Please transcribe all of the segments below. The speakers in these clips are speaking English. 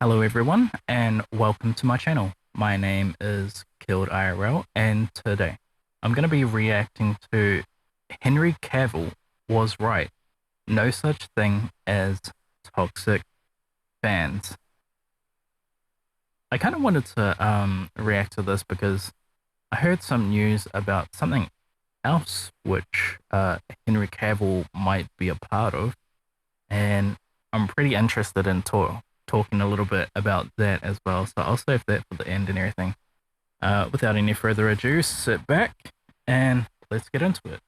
Hello everyone and welcome to my channel. My name is Killed IRL and today I'm going to be reacting to Henry Cavill was right. No such thing as toxic fans. I kind of wanted to react to this because I heard some news about something else which Henry Cavill might be a part of, and I'm pretty interested in talking a little bit about that as well. So I'll save that for the end and everything. Without any further ado, sit back and let's get into it.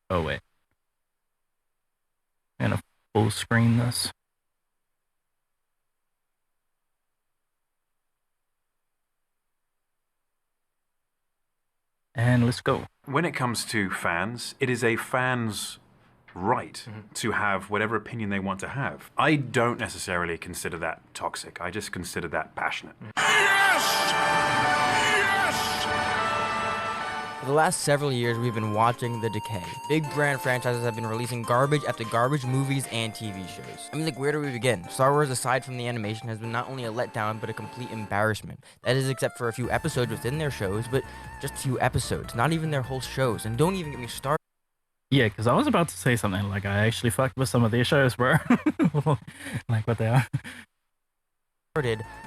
Oh wait, I'm gonna full screen this. And let's go. When it comes to fans, it is a fan's right to have whatever opinion they want to have. I don't necessarily consider that toxic. I just consider that passionate. For the last several years, we've been watching the decay. Big brand franchises have been releasing garbage after garbage movies and TV shows. I mean, like, where do we begin? Star Wars, aside from the animation, has been not only a letdown, but a complete embarrassment. That is, except for a few episodes within their shows, but just a few episodes, not even their whole shows. And don't even get me started. Yeah, because I was about to say something like I actually fucked with some of their shows, bro. Like what they are.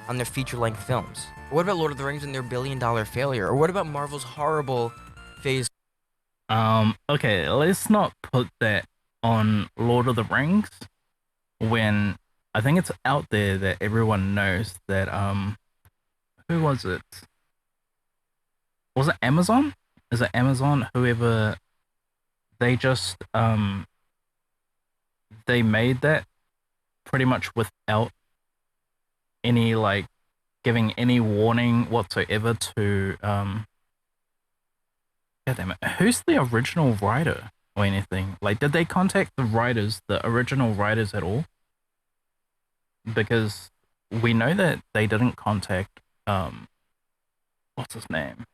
On their feature-length films. What about Lord of the Rings and their billion-dollar failure? Or what about Marvel's horrible phase? Okay, let's not put that on Lord of the Rings when I think it's out there that everyone knows that who was it? Was it Amazon? Is it Amazon? Whoever they just they made that pretty much without any like giving any warning whatsoever to God damn it. Who's the original writer or anything? Like, did they contact the writers, the original writers at all? Because we know that they didn't contact what's his name?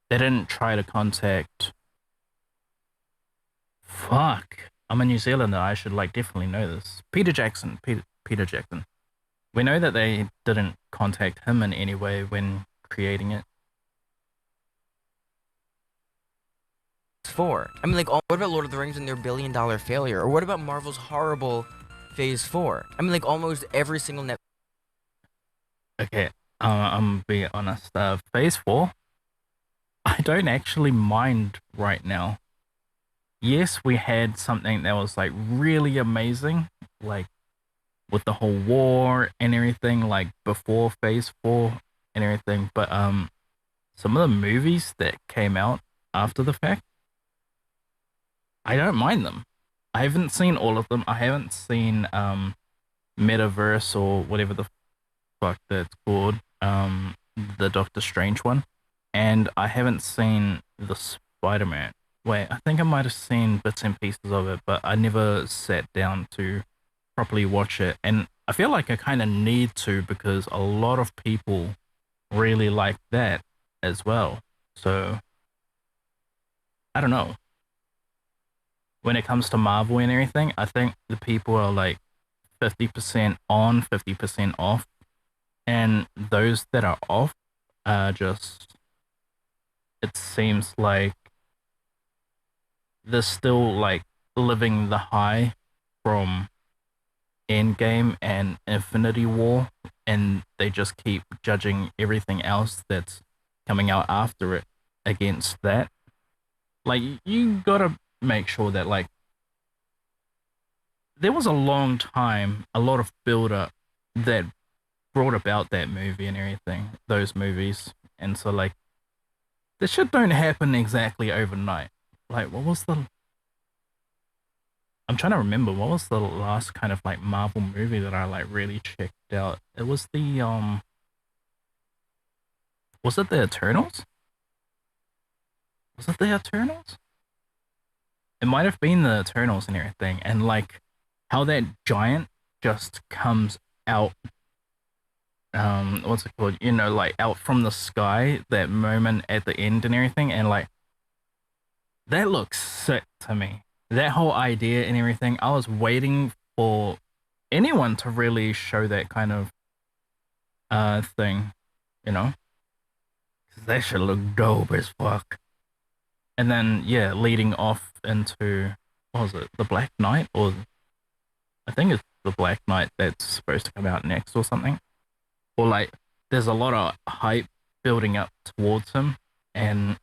They didn't try to contact fuck. I'm a New Zealander, I should like definitely know this. Peter Jackson. Peter Jackson. We know that they didn't contact him in any way when creating it. 4. I mean, like, what about Lord of the Rings and their billion-dollar failure? Or what about Marvel's horrible Phase 4? I mean, like, almost every single net. Okay, I'm be honest. Phase 4, I don't actually mind right now. Yes, we had something that was like really amazing, like with the whole war and everything, like before Phase 4 and everything. But some of the movies that came out after the fact, I don't mind them. I haven't seen all of them. I haven't seen Metaverse or whatever the fuck that's called, the Doctor Strange one, and I haven't seen the Spider-Man. Wait, I think I might have seen bits and pieces of it, but I never sat down to properly watch it. And I feel like I kind of need to because a lot of people really like that as well. So I don't know. When it comes to Marvel and everything, I think the people are like 50% on, 50% off. And those that are off are just, it seems like they're still like living the high from Endgame and Infinity War, and they just keep judging everything else that's coming out after it against that. Like, you gotta make sure that like there was a long time, a lot of build up that brought about that movie and everything, those movies. And so like this shit don't happen exactly overnight. Like, what was the I'm trying to remember what was the last kind of like Marvel movie that I like really checked out. It was the was it the Eternals? Was it the Eternals? It might have been the Eternals and everything, and like how that giant just comes out, what's it called? You know, like out from the sky, that moment at the end and everything, and like that looks sick to me. That whole idea and everything, I was waiting for anyone to really show that kind of thing, you know? 'Cause that should look dope as fuck. And then yeah, leading off into what was it, the Black Knight, or I think it's the Black Knight that's supposed to come out next or something. Or like, there's a lot of hype building up towards him, and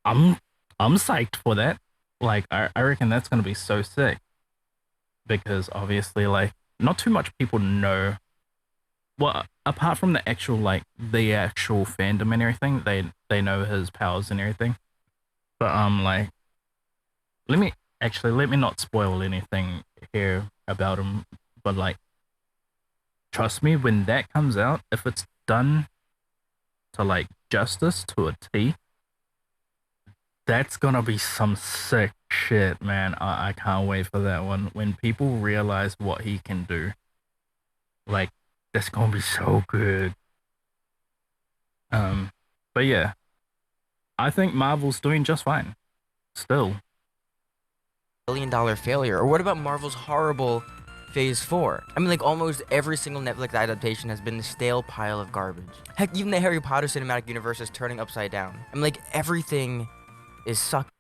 I'm psyched for that. Like, I reckon that's gonna be so sick because obviously, like, not too much people know. Well, apart from the actual fandom and everything, they know his powers and everything. But like, let me not spoil anything here about him. But like, trust me, when that comes out, if it's done to like justice to a T, that's gonna be some sick shit, man. I can't wait for that one. When people realize what he can do, like, that's gonna be so good. But yeah, I think Marvel's doing just fine. Still. $1 billion failure? Or what about Marvel's horrible Phase 4? I mean, like, almost every single Netflix adaptation has been a stale pile of garbage. Heck, even the Harry Potter cinematic universe is turning upside down. I mean, like, everything is sucking.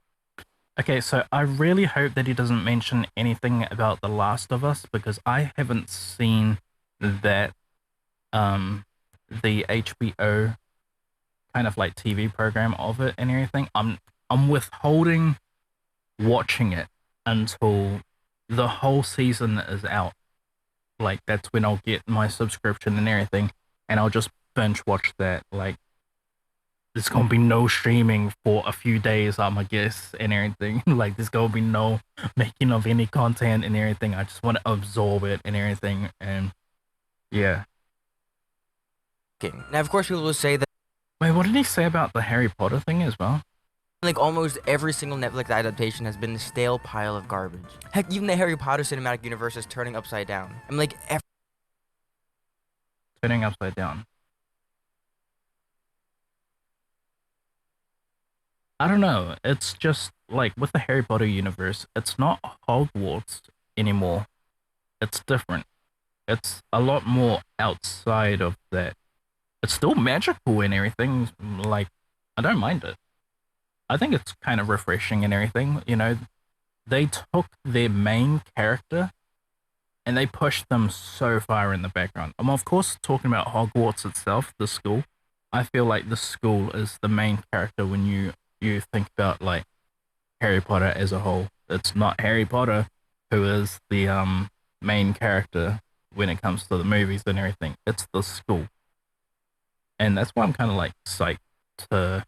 Okay, so I really hope that he doesn't mention anything about The Last of Us, because I haven't seen that the HBO kind of like TV program of it and everything. I'm withholding watching it until the whole season is out. Like, that's when I'll get my subscription and everything, and I'll just binge watch that. Like, there's gonna be no streaming for a few days, I guess, and everything. Like, there's gonna be no making of any content and everything. I just want to absorb it and everything, and yeah. Now, of course, people will say that, Wait, what did he say about the Harry Potter thing as well? like, almost every single Netflix adaptation has been a stale pile of garbage. Heck, even the Harry Potter cinematic universe is turning upside down. I mean, like, Turning upside down. I don't know. It's just like with the Harry Potter universe, it's not Hogwarts anymore. It's different. It's a lot more outside of that. It's still magical and everything. Like, I don't mind it. I think it's kind of refreshing and everything. You know, they took their main character and they pushed them so far in the background. I'm of course talking about Hogwarts itself, the school. I feel like the school is the main character when you think about like Harry Potter as a whole. It's not Harry Potter who is the main character when it comes to the movies and everything. It's the school. And that's why I'm kind of like psyched to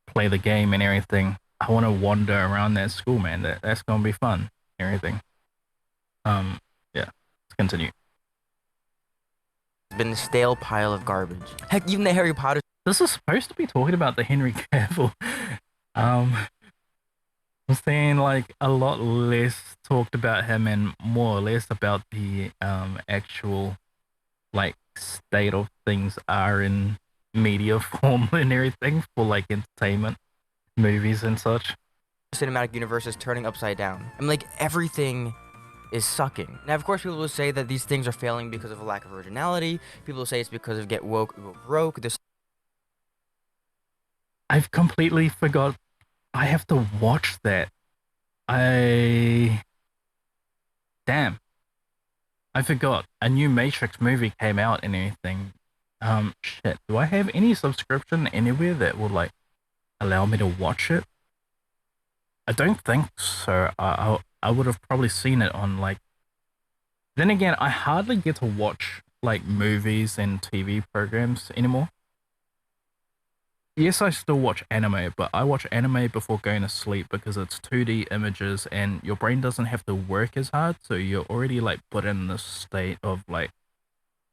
play the game and everything. I want to wander around that school, man. That's gonna be fun and everything. Yeah, let's continue. it's been a stale pile of garbage. Heck, even the Harry Potter. This is supposed to be talking about the Henry Cavill. I'm saying like a lot less talked about him and more or less about the actual like state of things are in media form and everything for like entertainment, movies and such. Cinematic universe is turning upside down. I mean, like, everything is sucking. Now, of course, people will say that these things are failing because of a lack of originality. People will say it's because of get woke, go broke. I've completely forgot. I have to watch that. Damn. I forgot. A new Matrix movie came out and everything. Shit. Do I have any subscription anywhere that will like allow me to watch it? I don't think so. I would have probably seen it on like. Then again, I hardly get to watch like movies and TV programs anymore. Yes, I still watch anime, but I watch anime before going to sleep because it's 2D images and your brain doesn't have to work as hard, so you're already like put in this state of like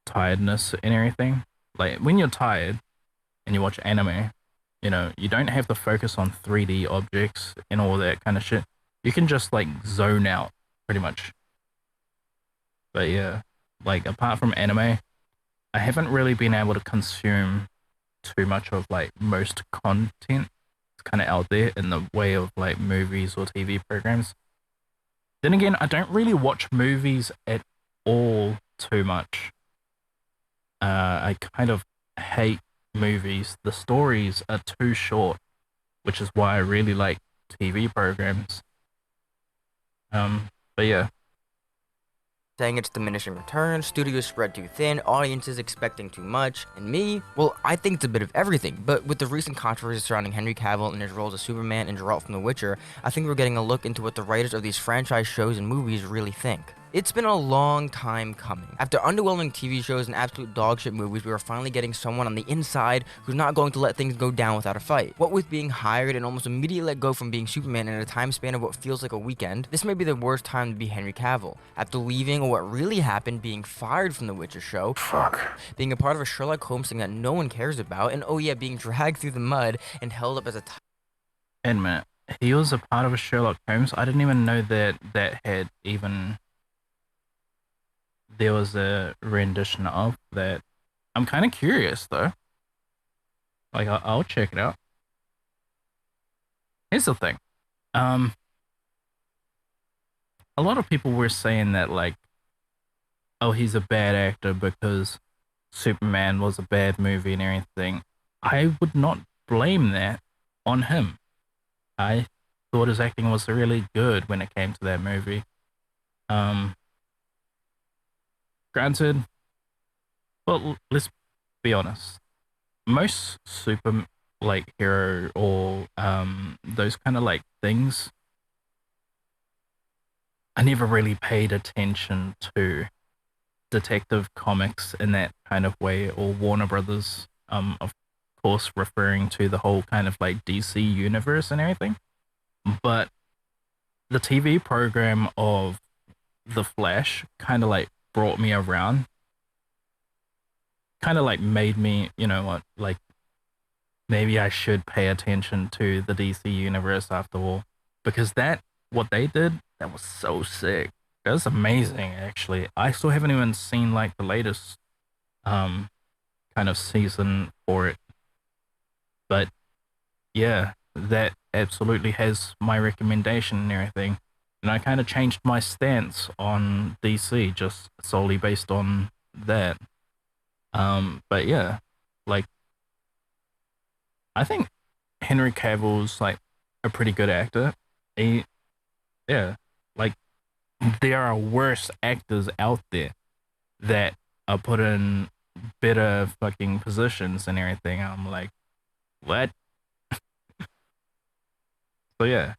tiredness and everything. Like when you're tired and you watch anime, you know, you don't have to focus on 3D objects and all that kind of shit. You can just like zone out pretty much. But yeah, like apart from anime, I haven't really been able to consume too much of like most content. It's kind of out there in the way of like movies or TV programs. Then again, I don't really watch movies at all too much. I kind of hate movies. The stories are too short, which is why I really like TV programs. But yeah, saying it's diminishing returns, studios spread too thin, audiences expecting too much, and me, well, I think it's a bit of everything, but with the recent controversy surrounding Henry Cavill and his roles as Superman and Geralt from The Witcher, I think we're getting a look into what the writers of these franchise shows and movies really think. It's been a long time coming. After underwhelming TV shows and absolute dogshit movies, we are finally getting someone on the inside who's not going to let things go down without a fight. What with being hired and almost immediately let go from being Superman in a time span of what feels like a weekend, this may be the worst time to be Henry Cavill. After leaving, or what really happened, being fired from The Witcher show, being a part of a Sherlock Holmes thing that no one cares about, and oh yeah, being dragged through the mud and held up as a admit, he was a part of a Sherlock Holmes. I didn't even know that had even... there was a rendition of that. I'm kind of curious though. Like I'll check it out. Here's the thing. A lot of people were saying that like, oh, he's a bad actor because Superman was a bad movie and everything. I would not blame that on him. I thought his acting was really good when it came to that movie. Granted, but let's be honest. Most super like hero or those kind of like things, I never really paid attention to Detective Comics in that kind of way, or Warner Brothers, of course referring to the whole kind of like DC universe and everything. But the TV program of The Flash kind of like brought me around, kind of like made me, you know what, like maybe I should pay attention to the DC universe after all, because what they did, that was so sick. That was amazing, actually. I still haven't even seen like the latest kind of season for it, but yeah, that absolutely has my recommendation and everything. And I kind of changed my stance on DC just solely based on that. But yeah, like I think Henry Cavill's like a pretty good actor. Yeah, like there are worse actors out there that are put in better fucking positions and everything. I'm like, what? So yeah.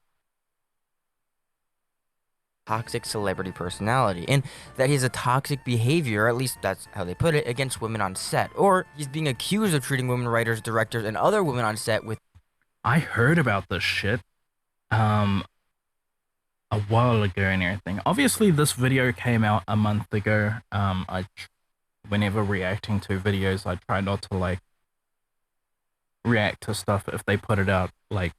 toxic celebrity personality, and that he has a toxic behavior, at least that's how they put it, against women on set, or he's being accused of treating women writers, directors, and other women on set with... I heard about this shit a while ago and everything. Obviously, this video came out a month ago. Whenever reacting to videos, I try not to like react to stuff if they put it out. Like,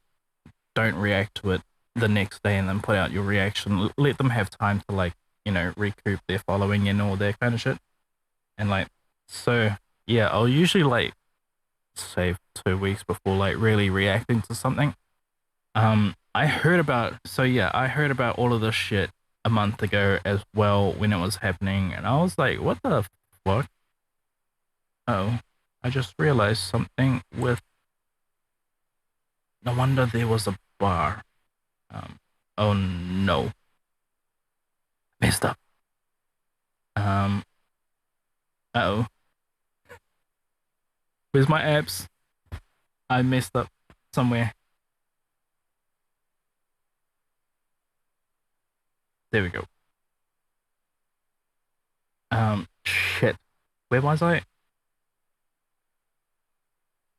don't react to it the next day and then put out your reaction. Let them have time to like, you know, recoup their following and all that kind of shit. And like, so yeah, I'll usually like save 2 weeks before like really reacting to something. I heard about all of this shit a month ago as well when it was happening, and I was like, what the fuck? Oh, I just realized something with... no wonder there was a bar. Oh no. Messed up. Uh-oh. Where's my apps? I messed up somewhere. There we go. Shit. Where was I?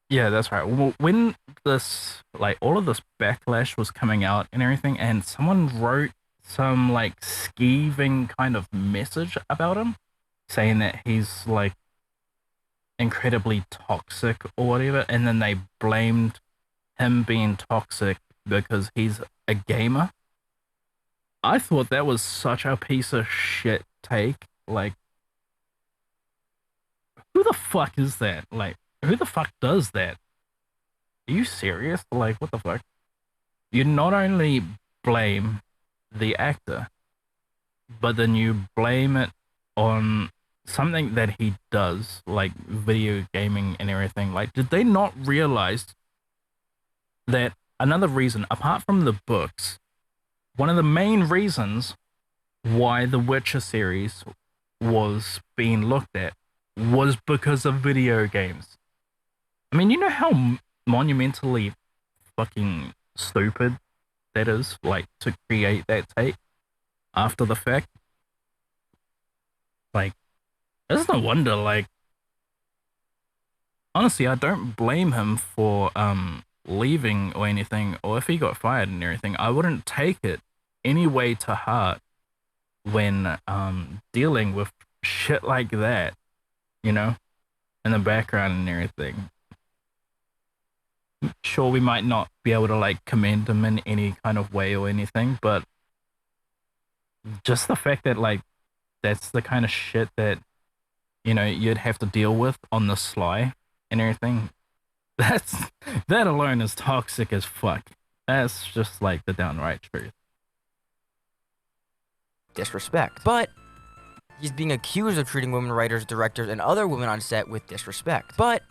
Yeah, that's right. When this, like, all of this backlash was coming out and everything, and someone wrote some, like, skeeving kind of message about him, saying that he's, like, incredibly toxic or whatever, and then they blamed him being toxic because he's a gamer. I thought that was such a piece of shit take. Like, who the fuck is that? Like, who the fuck does that? Are you serious? Like, what the fuck? You not only blame the actor, but then you blame it on something that he does, like video gaming and everything. Like, did they not realize that another reason, apart from the books, one of the main reasons why the Witcher series was being looked at was because of video games. I mean, you know how monumentally fucking stupid that is, like, to create that take after the fact. Like, there's no wonder, like, honestly, I don't blame him for leaving or anything, or if he got fired and everything. I wouldn't take it any way to heart when dealing with shit like that, you know, in the background and everything. Sure, we might not be able to like commend him in any kind of way or anything, but just the fact that like that's the kind of shit that, you know, you'd have to deal with on the sly and everything, that alone is toxic as fuck. That's just like the downright truth. Disrespect. But he's being accused of treating women writers, directors, and other women on set with disrespect. But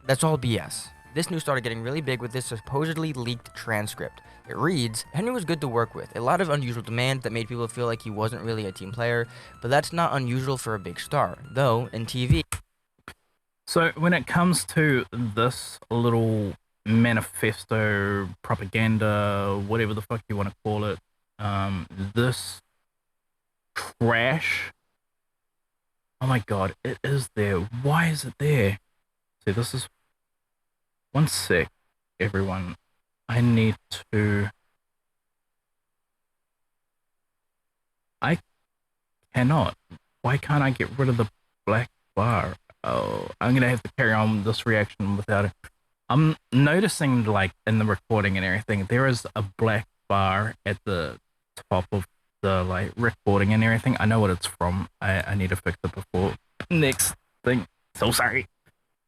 that's all BS. This news started getting really big with this supposedly leaked transcript. It reads, Henry was good to work with, a lot of unusual demands that made people feel like he wasn't really a team player, but that's not unusual for a big star. Though, in TV... So when it comes to this little manifesto, propaganda, whatever the fuck you want to call it, this trash, oh my god, it is there. Why is it there? See, this is... One sec, everyone. I need to... I cannot. Why can't I get rid of the black bar? Oh, I'm gonna have to carry on this reaction without it. I'm noticing, like, in the recording and everything, there is a black bar at the top of the, like, recording and everything. I know what it's from. I need to fix it before next thing. So sorry.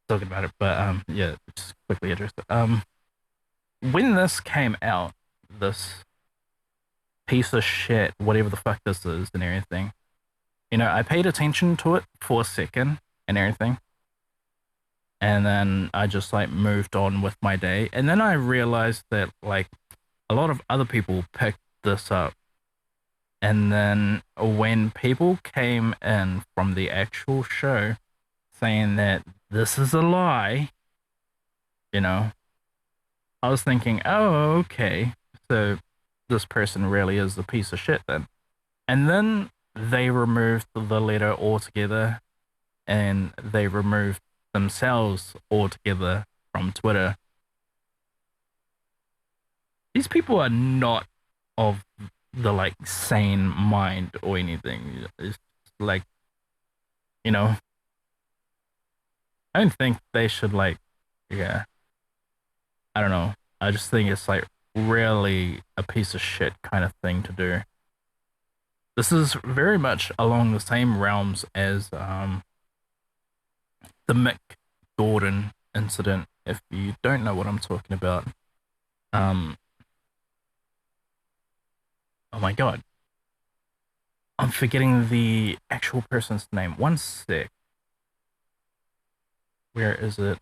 Talking about it, but yeah, just quickly address it. When this came out, this piece of shit, whatever the fuck this is and everything, you know, I paid attention to it for a second and everything, and then I just like moved on with my day, and then I realized that like a lot of other people picked this up, and then when people came in from the actual show saying that this is a lie, you know, I was thinking, oh, okay, so this person really is a piece of shit then. And then they removed the letter altogether, and they removed themselves altogether from Twitter. These people are not of the like sane mind or anything. It's like, you know, I don't think they should like, yeah, I don't know. I just think it's like really a piece of shit kind of thing to do. This is very much along the same realms as the Mick Gordon incident. If you don't know what I'm talking about, oh my god, I'm forgetting the actual person's name. One sec. Where is it?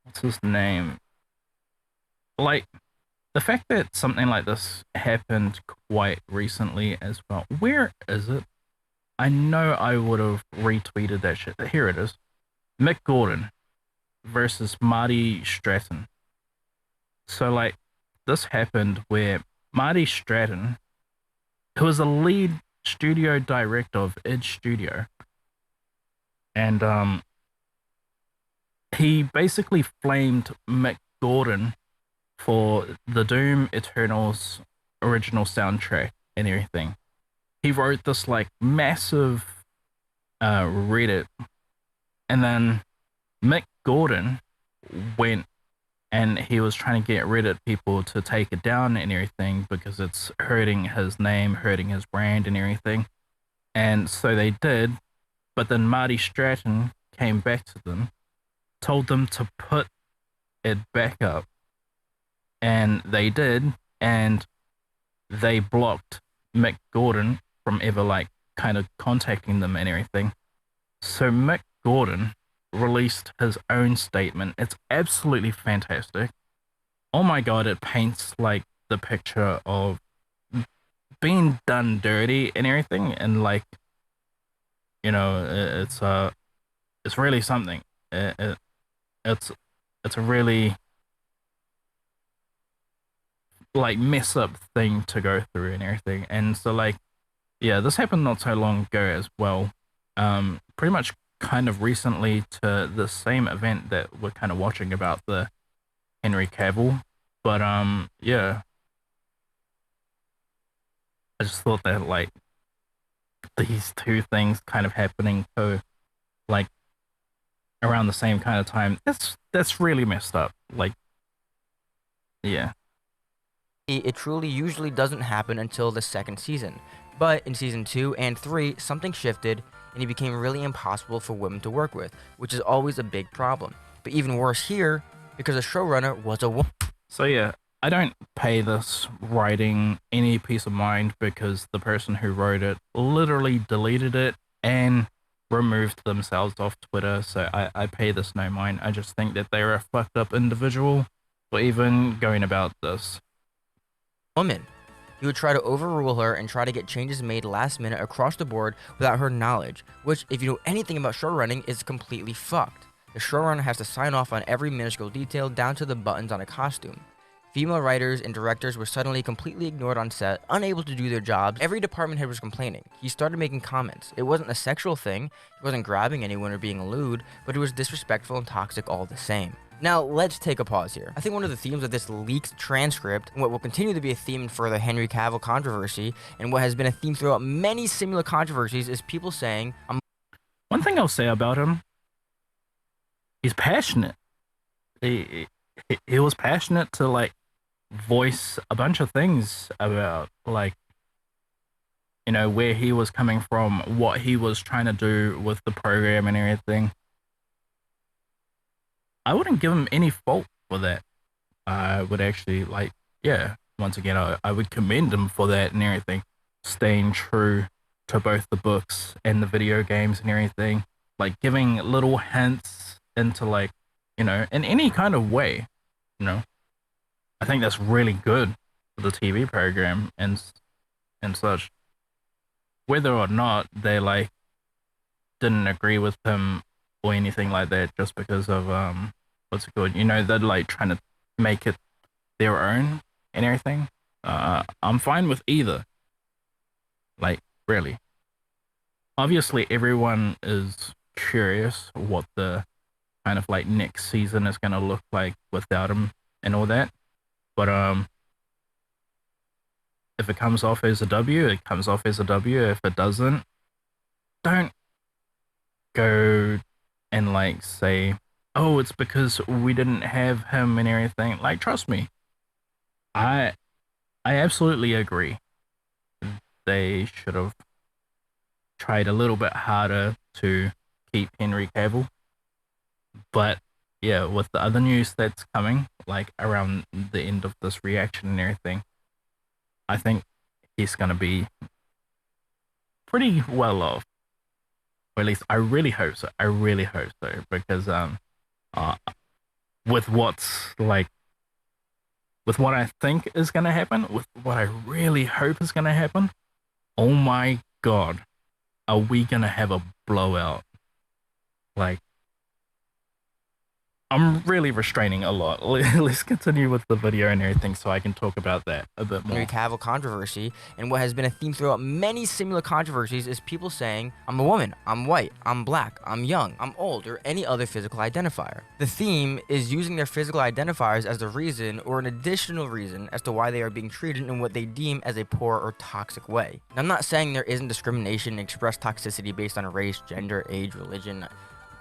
What's his name? Like, the fact that something like this happened quite recently as well. Where is it? I know I would have retweeted that shit. Here it is. Mick Gordon versus Marty Stratton. So, like, this happened where Marty Stratton, who was the lead studio director of id Studio, and he basically flamed Mick Gordon for the Doom Eternal's original soundtrack and everything. He wrote this like massive Reddit, and then Mick Gordon went and he was trying to get Reddit people to take it down and everything because it's hurting his name, hurting his brand and everything. And so they did, but then Marty Stratton came back to them, told them to put it back up, and they did, and they blocked Mick Gordon from ever like kind of contacting them and everything. So Mick Gordon released his own statement. It's absolutely fantastic. Oh my god, it paints like the picture of being done dirty and everything, and like, you know, it's really something. It's a really like mess up thing to go through and everything. And so like, yeah, this happened not so long ago as well. Pretty much kind of recently to the same event that we're kind of watching about the Henry Cavill. But yeah, I just thought that like these two things kind of happening like around the same kind of time, that's really messed up. Like, yeah. It truly usually doesn't happen until the second season. But in season 2 and 3, something shifted and he became really impossible for women to work with, which is always a big problem. But even worse here, because the showrunner was a woman. So yeah, I don't pay this writing any peace of mind because the person who wrote it literally deleted it and removed themselves off Twitter. So I pay this no mind. I just think that they're a fucked up individual for even going about this. Woman. He would try to overrule her and try to get changes made last minute across the board without her knowledge, which, if you know anything about showrunning, is completely fucked. The showrunner has to sign off on every minuscule detail down to the buttons on a costume. Female writers and directors were suddenly completely ignored on set, unable to do their jobs. Every department head was complaining. He started making comments. It wasn't a sexual thing, he wasn't grabbing anyone or being lewd, but it was disrespectful and toxic all the same. Now, let's take a pause here. I think one of the themes of this leaked transcript, and what will continue to be a theme for the Henry Cavill controversy, and what has been a theme throughout many similar controversies, is people saying, One thing I'll say about him, he's passionate. He was passionate to like voice a bunch of things about like, you know, where he was coming from, what he was trying to do with the program and everything. I wouldn't give him any fault for that. I would actually like, yeah, once again, I would commend him for that and everything, staying true to both the books and the video games and everything, like giving little hints into like, you know, in any kind of way, you know. I think that's really good for the TV program and such. Whether or not they like didn't agree with him or anything like that, just because of what's it called? You know, they're like trying to make it their own and everything. I'm fine with either. Like, really. Obviously, everyone is curious what the kind of like next season is gonna look like without him and all that. But if it comes off as a W, it comes off as a W. If it doesn't, don't go and like say, oh, it's because we didn't have him and everything. Like, trust me, I absolutely agree. They should have tried a little bit harder to keep Henry Cavill. But yeah, with the other news that's coming, like around the end of this reaction and everything, I think he's gonna be pretty well off. Or at least I really hope so. I really hope so, because with what's like, with what I think is gonna happen, with what I really hope is gonna happen, oh my god, are we gonna have a blowout? Like, I'm really restraining a lot. Let's continue with the video and everything so I can talk about that a bit more. Henry Cavill controversy, and what has been a theme throughout many similar controversies is people saying, I'm a woman, I'm white, I'm black, I'm young, I'm old, or any other physical identifier. The theme is using their physical identifiers as the reason or an additional reason as to why they are being treated in what they deem as a poor or toxic way. Now, I'm not saying there isn't discrimination and expressed toxicity based on race, gender, age, religion.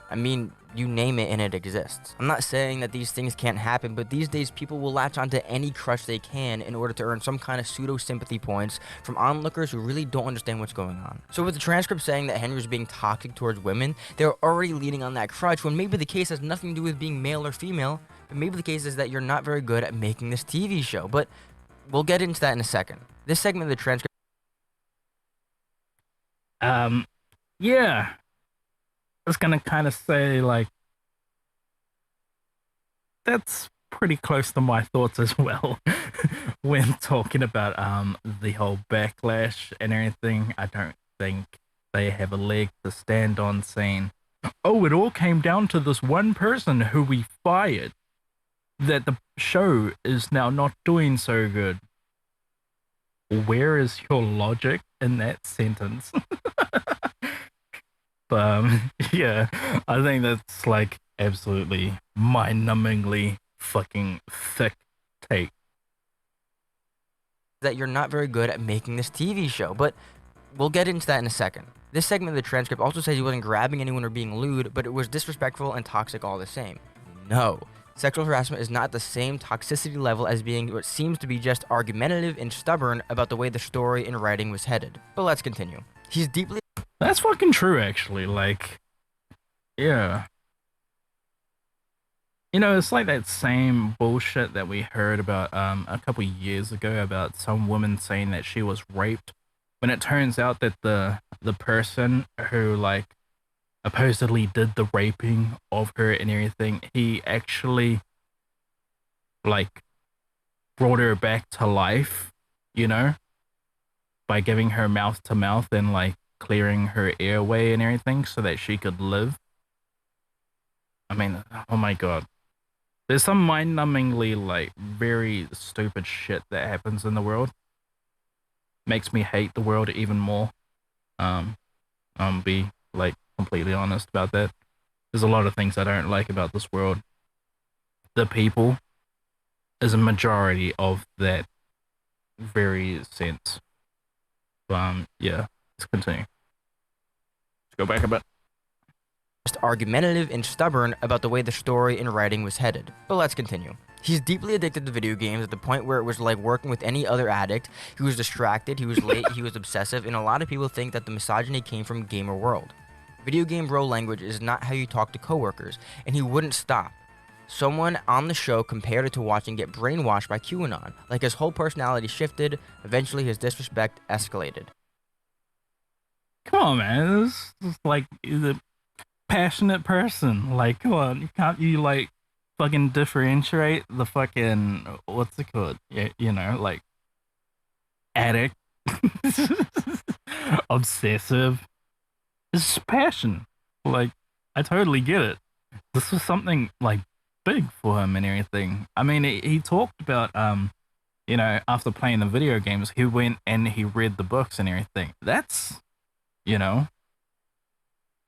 I mean, you name it and it exists. I'm not saying that these things can't happen, but these days people will latch onto any crush they can in order to earn some kind of pseudo-sympathy points from onlookers who really don't understand what's going on. So with the transcript saying that Henry's being toxic towards women, they're already leaning on that crutch when maybe the case has nothing to do with being male or female, but maybe the case is that you're not very good at making this TV show. But we'll get into that in a second. This segment of the transcript Um, yeah, I was gonna kind of say like that's pretty close to my thoughts as well when talking about the whole backlash and everything. I don't think they have a leg to stand on saying, "Oh, it all came down to this one person who we fired. That the show is now not doing so good." Where is your logic in that sentence? But yeah, I think that's like absolutely mind-numbingly fucking thick take. That you're not very good at making this TV show, but we'll get into that in a second. This segment of the transcript also says he wasn't grabbing anyone or being lewd, but it was disrespectful and toxic all the same. No. Sexual harassment is not at the same toxicity level as being what seems to be just argumentative and stubborn about the way the story and writing was headed. But let's continue. He's deeply That's fucking true, actually. Like, yeah. You know, it's like that same bullshit that we heard about a couple years ago about some woman saying that she was raped, when it turns out that the person who like supposedly did the raping of her and everything, he actually like brought her back to life, you know, by giving her mouth to mouth and like clearing her airway and everything so that she could live. I mean, oh my god. There's some mind-numbingly like very stupid shit that happens in the world. Makes me hate the world even more. Um, be like completely honest about that. There's a lot of things I don't like about this world. The people is a majority of that very sense. Yeah, let's continue. Let's go back a bit. just argumentative and stubborn about the way the story and writing was headed. But let's continue. He's deeply addicted to video games at the point where it was like working with any other addict. He was distracted, he was late, he was obsessive, and a lot of people think that the misogyny came from gamer world. Video game bro language is not how you talk to coworkers, and he wouldn't stop. Someone on the show compared it to watching get brainwashed by QAnon. Like his whole personality shifted, eventually his disrespect escalated. Come on, man. This is like he's a passionate person. Like, come on, can't you like fucking differentiate the fucking what's it called? Yeah, you know, like addict, obsessive. It's just passion. Like, I totally get it. This was something like big for him and everything. I mean, he talked about you know, after playing the video games, he went and he read the books and everything. That's, you know,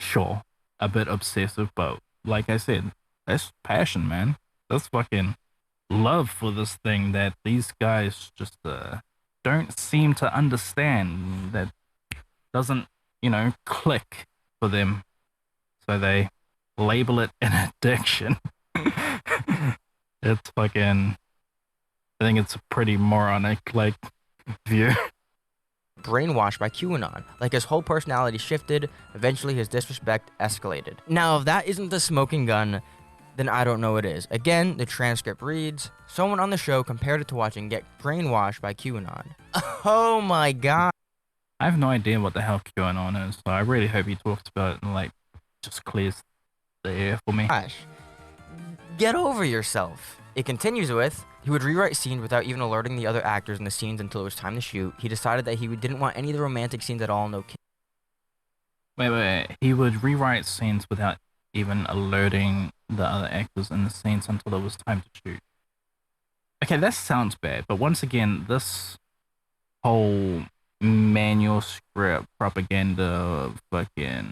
sure, a bit obsessive, but like I said, that's passion, man. That's fucking love for this thing that these guys just don't seem to understand. That doesn't, you know, click for them. So they label it an addiction. It's fucking, I think it's a pretty moronic, like, view. Brainwashed by QAnon. Like his whole personality shifted, eventually his disrespect escalated. Now, if that isn't the smoking gun, then I don't know what is. Again, the transcript reads, someone on the show compared it to watching get brainwashed by QAnon. Oh my god. I have no idea what the hell QAnon is, so I really hope he talks about it and, like, just clears the air for me. Gosh. Get over yourself. It continues with, he would rewrite scenes without even alerting the other actors in the scenes until it was time to shoot. He decided that he didn't want any of the romantic scenes at all, no kidding. Wait. He would rewrite scenes without even alerting the other actors in the scenes until it was time to shoot. Okay, that sounds bad, but once again, this whole manuscript propaganda, fucking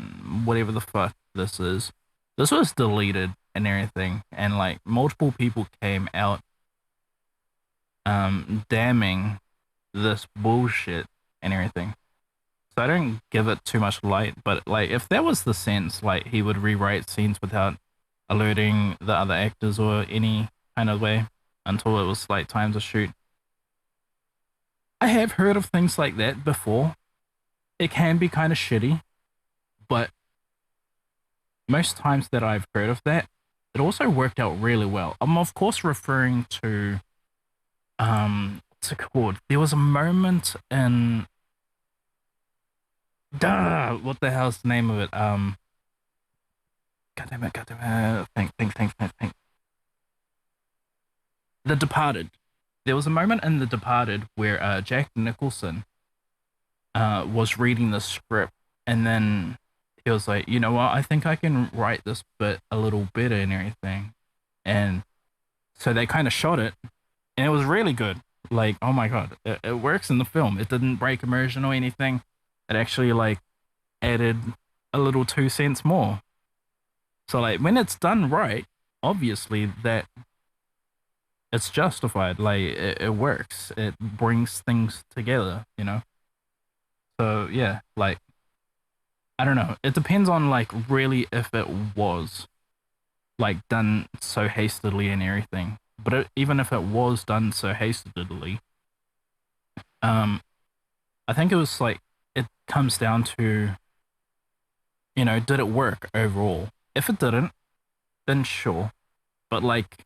whatever the fuck this is, this was deleted and everything, and like multiple people came out damning this bullshit and everything. So I don't give it too much light, but like if that was the sense, like he would rewrite scenes without alerting the other actors or any kind of way until it was like time to shoot. I have heard of things like that before. It can be kind of shitty, but most times that I've heard of that, it also worked out really well. I'm of course referring to what's it called? There was a moment in Duh, what the hell's the name of it? God damn it, God damn it. Think. The Departed. There was a moment in The Departed where Jack Nicholson was reading the script, and then he was like, you know what, I think I can write this bit a little better and everything. And so they kind of shot it, and it was really good. Like, oh my god, it works in the film. It didn't break immersion or anything. It actually like added a little 2 cents more. So like when it's done right, obviously that it's justified. Like it works. It brings things together, you know. So yeah, like I don't know. It depends on like really if it was like done so hastily and everything. But even if it was done so hastily, um, I think it was like it comes down to, you know, did it work overall? If it didn't, then sure. But like,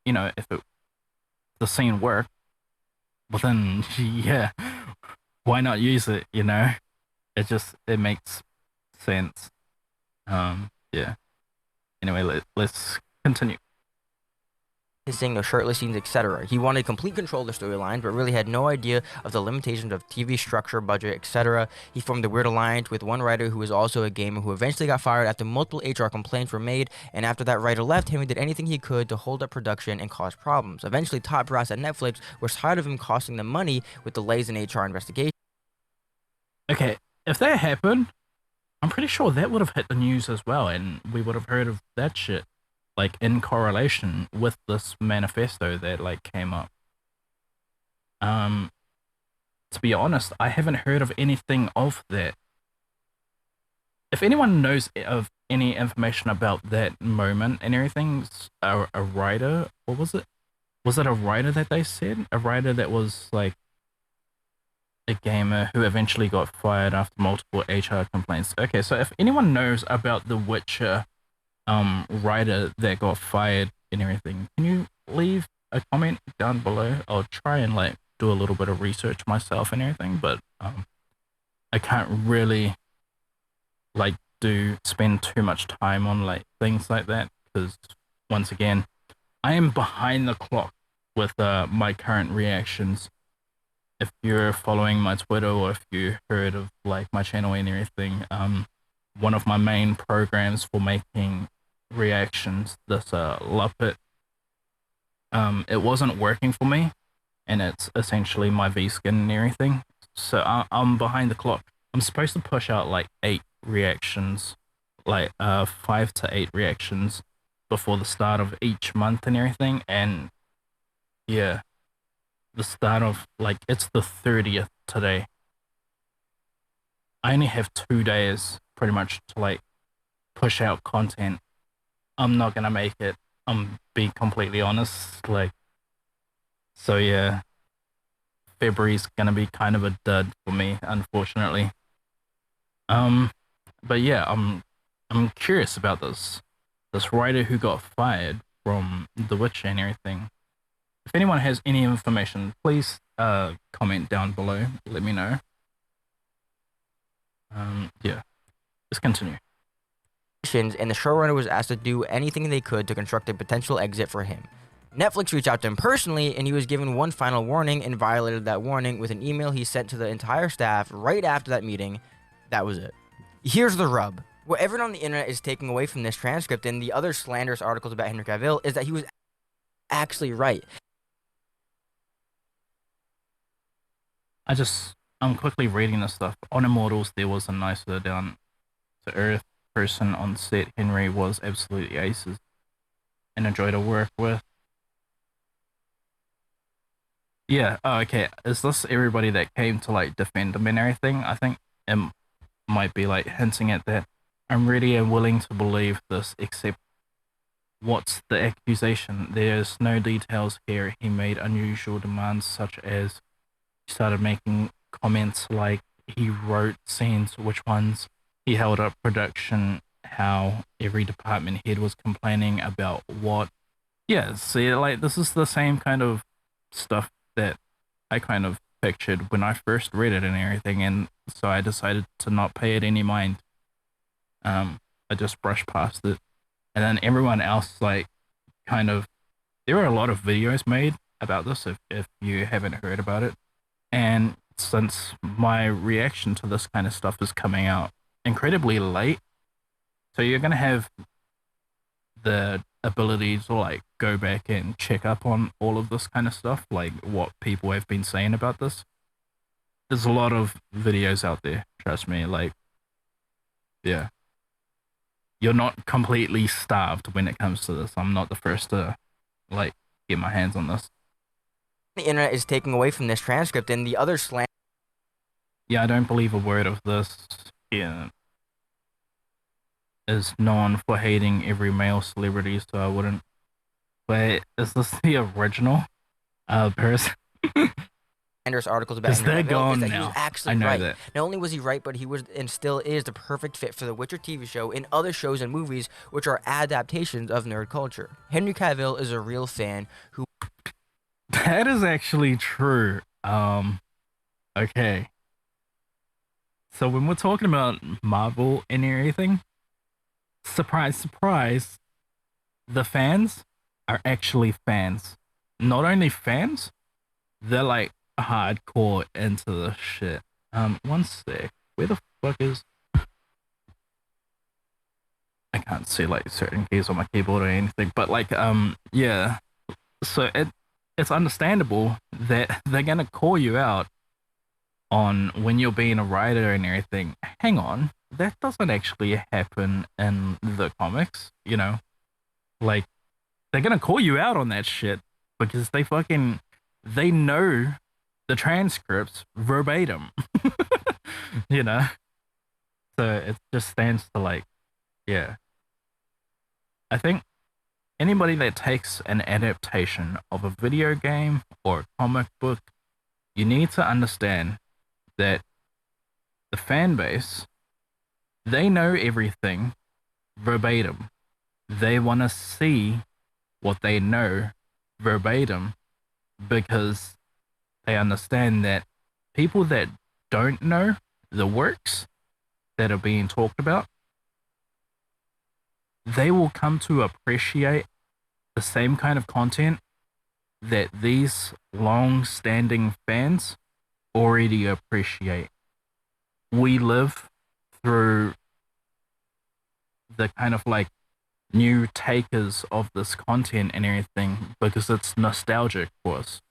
you know, if the scene worked, well then yeah, why not use it? You know, it makes sense. Yeah. Anyway, let's continue. Seeing the shirtless scenes, etc. He wanted complete control of the storylines, but really had no idea of the limitations of TV structure, budget, etc. He formed a weird alliance with one writer who was also a gamer who eventually got fired after multiple HR complaints were made, and after that writer left him, he did anything he could to hold up production and cause problems. Eventually, top brass at Netflix was tired of him costing them money with delays in HR investigation. Okay, if that happened, I'm pretty sure that would have hit the news as well, and we would have heard of that shit, like in correlation with this manifesto that like came up. To be honest, I haven't heard of anything of that. If anyone knows of any information about that moment and everything, a writer, what was it? Was it a writer that they said? A writer that was like a gamer who eventually got fired after multiple HR complaints. Okay, so if anyone knows about the Witcher writer that got fired and everything, can you leave a comment down below? I'll try and like do a little bit of research myself and everything, but I can't really like spend too much time on like things like that because once again, I am behind the clock with my current reactions. If you're following my Twitter or if you heard of like my channel and everything, one of my main programs for making reactions, this Luppet, it wasn't working for me, and it's essentially my V-skin and everything. So I'm behind the clock. I'm supposed to push out like 8 reactions, like 5 to 8 reactions before the start of each month and everything, and yeah, the start of like it's the 30th today. I only have 2 days pretty much to like push out content. I'm not gonna make it. I'm being completely honest. Like, so yeah, February's gonna be kind of a dud for me, unfortunately. But yeah, I'm curious about this writer who got fired from The Witcher and everything. If anyone has any information, please comment down below. Let me know. Yeah, let's continue. And the showrunner was asked to do anything they could to construct a potential exit for him. Netflix reached out to him personally, and he was given one final warning and violated that warning with an email he sent to the entire staff right after that meeting. That was it. Here's the rub. What everyone on the internet is taking away from this transcript and the other slanderous articles about Henry Cavill is that he was actually right. I'm quickly reading this stuff. On Immortals, there was a nicer down to earth person on set. Henry was absolutely aces and a joy to work with. Yeah, oh, okay. Is this everybody that came to like defend him and everything? I think it might be like hinting at that. I'm ready and willing to believe this, except what's the accusation? There's no details here. He made unusual demands such as he started making comments like he wrote scenes, which ones he held up production, how every department head was complaining about what. Yeah, see, like this is the same kind of stuff that I kind of pictured when I first read it and everything, and so I decided to not pay it any mind. I just brushed past it, and then everyone else like kind of. There are a lot of videos made about this if you haven't heard about it, and since my reaction to this kind of stuff is coming out incredibly late, so you're gonna have the ability to like go back and check up on all of this kind of stuff, like what people have been saying about this. There's a lot of videos out there, trust me, like yeah. You're not completely starved when it comes to this. I'm not the first to like get my hands on this. The internet is taking away from this transcript, and the other slant. Yeah, I don't believe a word of this. Yeah. Is known for hating every male celebrity, so I wouldn't. But is this the original person? Slanderous articles about Because they're Henry Cavill gone is that now. he was actually I know right. that. Not only was he right, but he was and still is the perfect fit for the Witcher TV show and other shows and movies which are adaptations of nerd culture. Henry Cavill is a real fan who. That is actually true. Okay. So when we're talking about Marvel and everything, surprise, surprise, the fans are actually fans. Not only fans, they're like hardcore into this shit. One sec. Where the fuck is? I can't see like certain keys on my keyboard or anything, but like yeah. So it's understandable that they're gonna call you out on when you're being a writer and everything. Hang on, that doesn't actually happen in the comics, you know? Like, they're gonna call you out on that shit because they know the transcripts verbatim, you know? So it just stands to like, yeah. I think anybody that takes an adaptation of a video game or a comic book, you need to understand that the fan base, they know everything verbatim. They want to see what they know verbatim because they understand that people that don't know the works that are being talked about, they will come to appreciate the same kind of content that these long-standing fans already appreciate. We live through the kind of like new takers of this content and everything because it's nostalgic for us.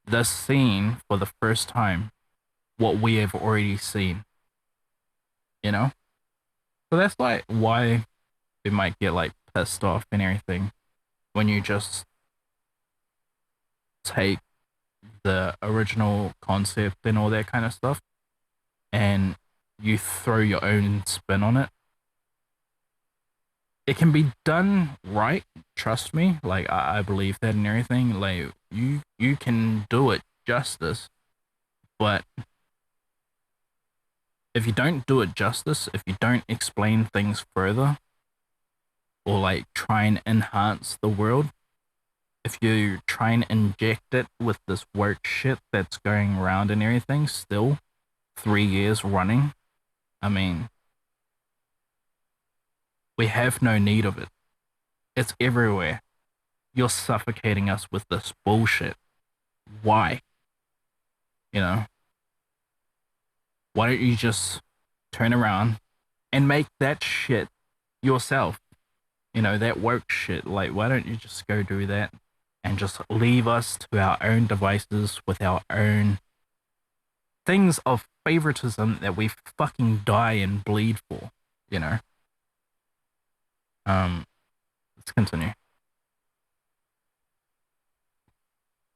They're seeing for the first time what we have already seen, you know? So that's like why we might get like pissed off and everything when you just take the original concept and all that kind of stuff and you throw your own spin on it. It can be done right, trust me. Like I believe that and everything. Like you can do it justice, but if you don't do it justice, if you don't explain things further, or like try and enhance the world, if you try and inject it with this work shit that's going around and everything, still 3 years running, I mean, we have no need of it. It's everywhere. You're suffocating us with this bullshit. Why? You know? Why don't you just turn around and make that shit yourself? You know, that work shit. Like, why don't you just go do that and just leave us to our own devices with our own things of favoritism that we fucking die and bleed for, you know? Let's continue.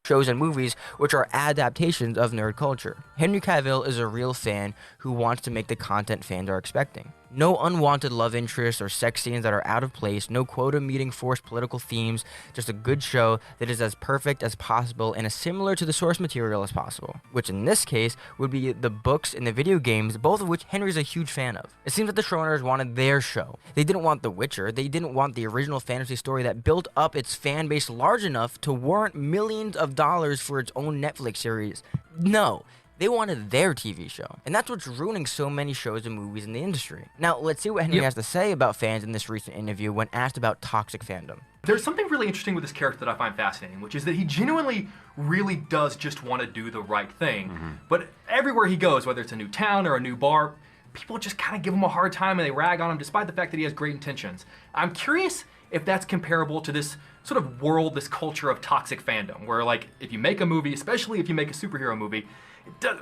Shows and movies which are adaptations of nerd culture. Henry Cavill is a real fan who wants to make the content fans are expecting. No unwanted love interests or sex scenes that are out of place, no quota meeting forced political themes, just a good show that is as perfect as possible and as similar to the source material as possible, which in this case would be the books and the video games, both of which Henry's a huge fan of. It seems that the showrunners wanted their show. They didn't want The Witcher, they didn't want the original fantasy story that built up its fan base large enough to warrant millions of dollars for its own Netflix series. No. They wanted their TV show. And that's what's ruining so many shows and movies in the industry. Now, let's see what Henry has to say about fans in this recent interview when asked about toxic fandom. There's something really interesting with this character that I find fascinating, which is that he genuinely really does just want to do the right thing. But everywhere he goes, whether it's a new town or a new bar, people just kind of give him a hard time and they rag on him despite the fact that he has great intentions. I'm curious if that's comparable to this sort of world, this culture of toxic fandom, where like if you make a movie, especially if you make a superhero movie,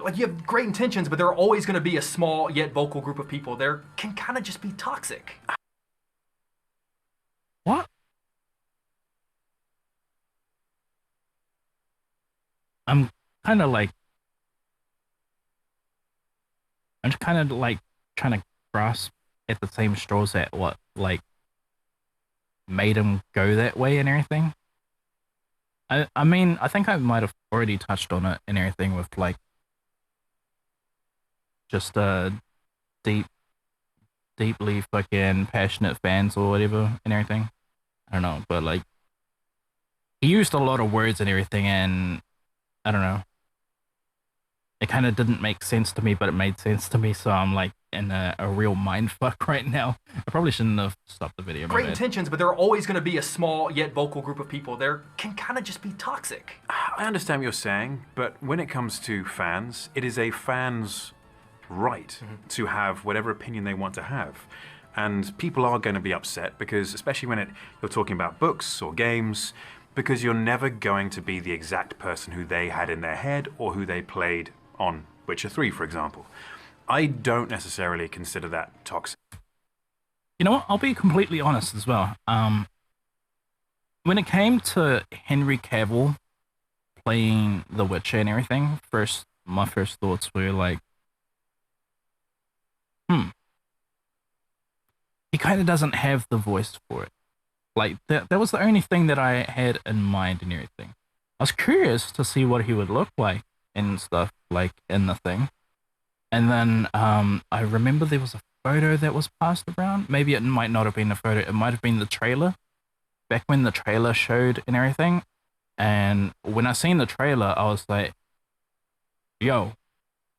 like you have great intentions, but there are always going to be a small yet vocal group of people there can kind of just be toxic. What? I'm kind of like trying to grasp at the same straws at what like made him go that way and everything. I mean, I think I might have already touched on it and everything with like just deeply fucking passionate fans or whatever and everything. I don't know, but like he used a lot of words and everything, and I don't know. It kind of didn't make sense to me, but it made sense to me, so I'm like in a real mind fuck right now. I probably shouldn't have stopped the video. Great intentions, but there are always going to be a small yet vocal group of people there can kind of just be toxic. I understand what you're saying, but when it comes to fans, it is a fan's right to have whatever opinion they want to have. And people are going to be upset because, especially when you're talking about books or games, because you're never going to be the exact person who they had in their head or who they played on Witcher 3, for example. I don't necessarily consider that toxic. You know what? I'll be completely honest as well. When it came to Henry Cavill playing The Witcher and everything, my first thoughts were like, he kind of doesn't have the voice for it. Like, that was the only thing that I had in mind and everything. I was curious to see what he would look like and stuff, like, in the thing. And then I remember there was a photo that was passed around. Maybe it might not have been a photo. It might have been the trailer. Back when the trailer showed and everything. And when I seen the trailer, I was like, yo,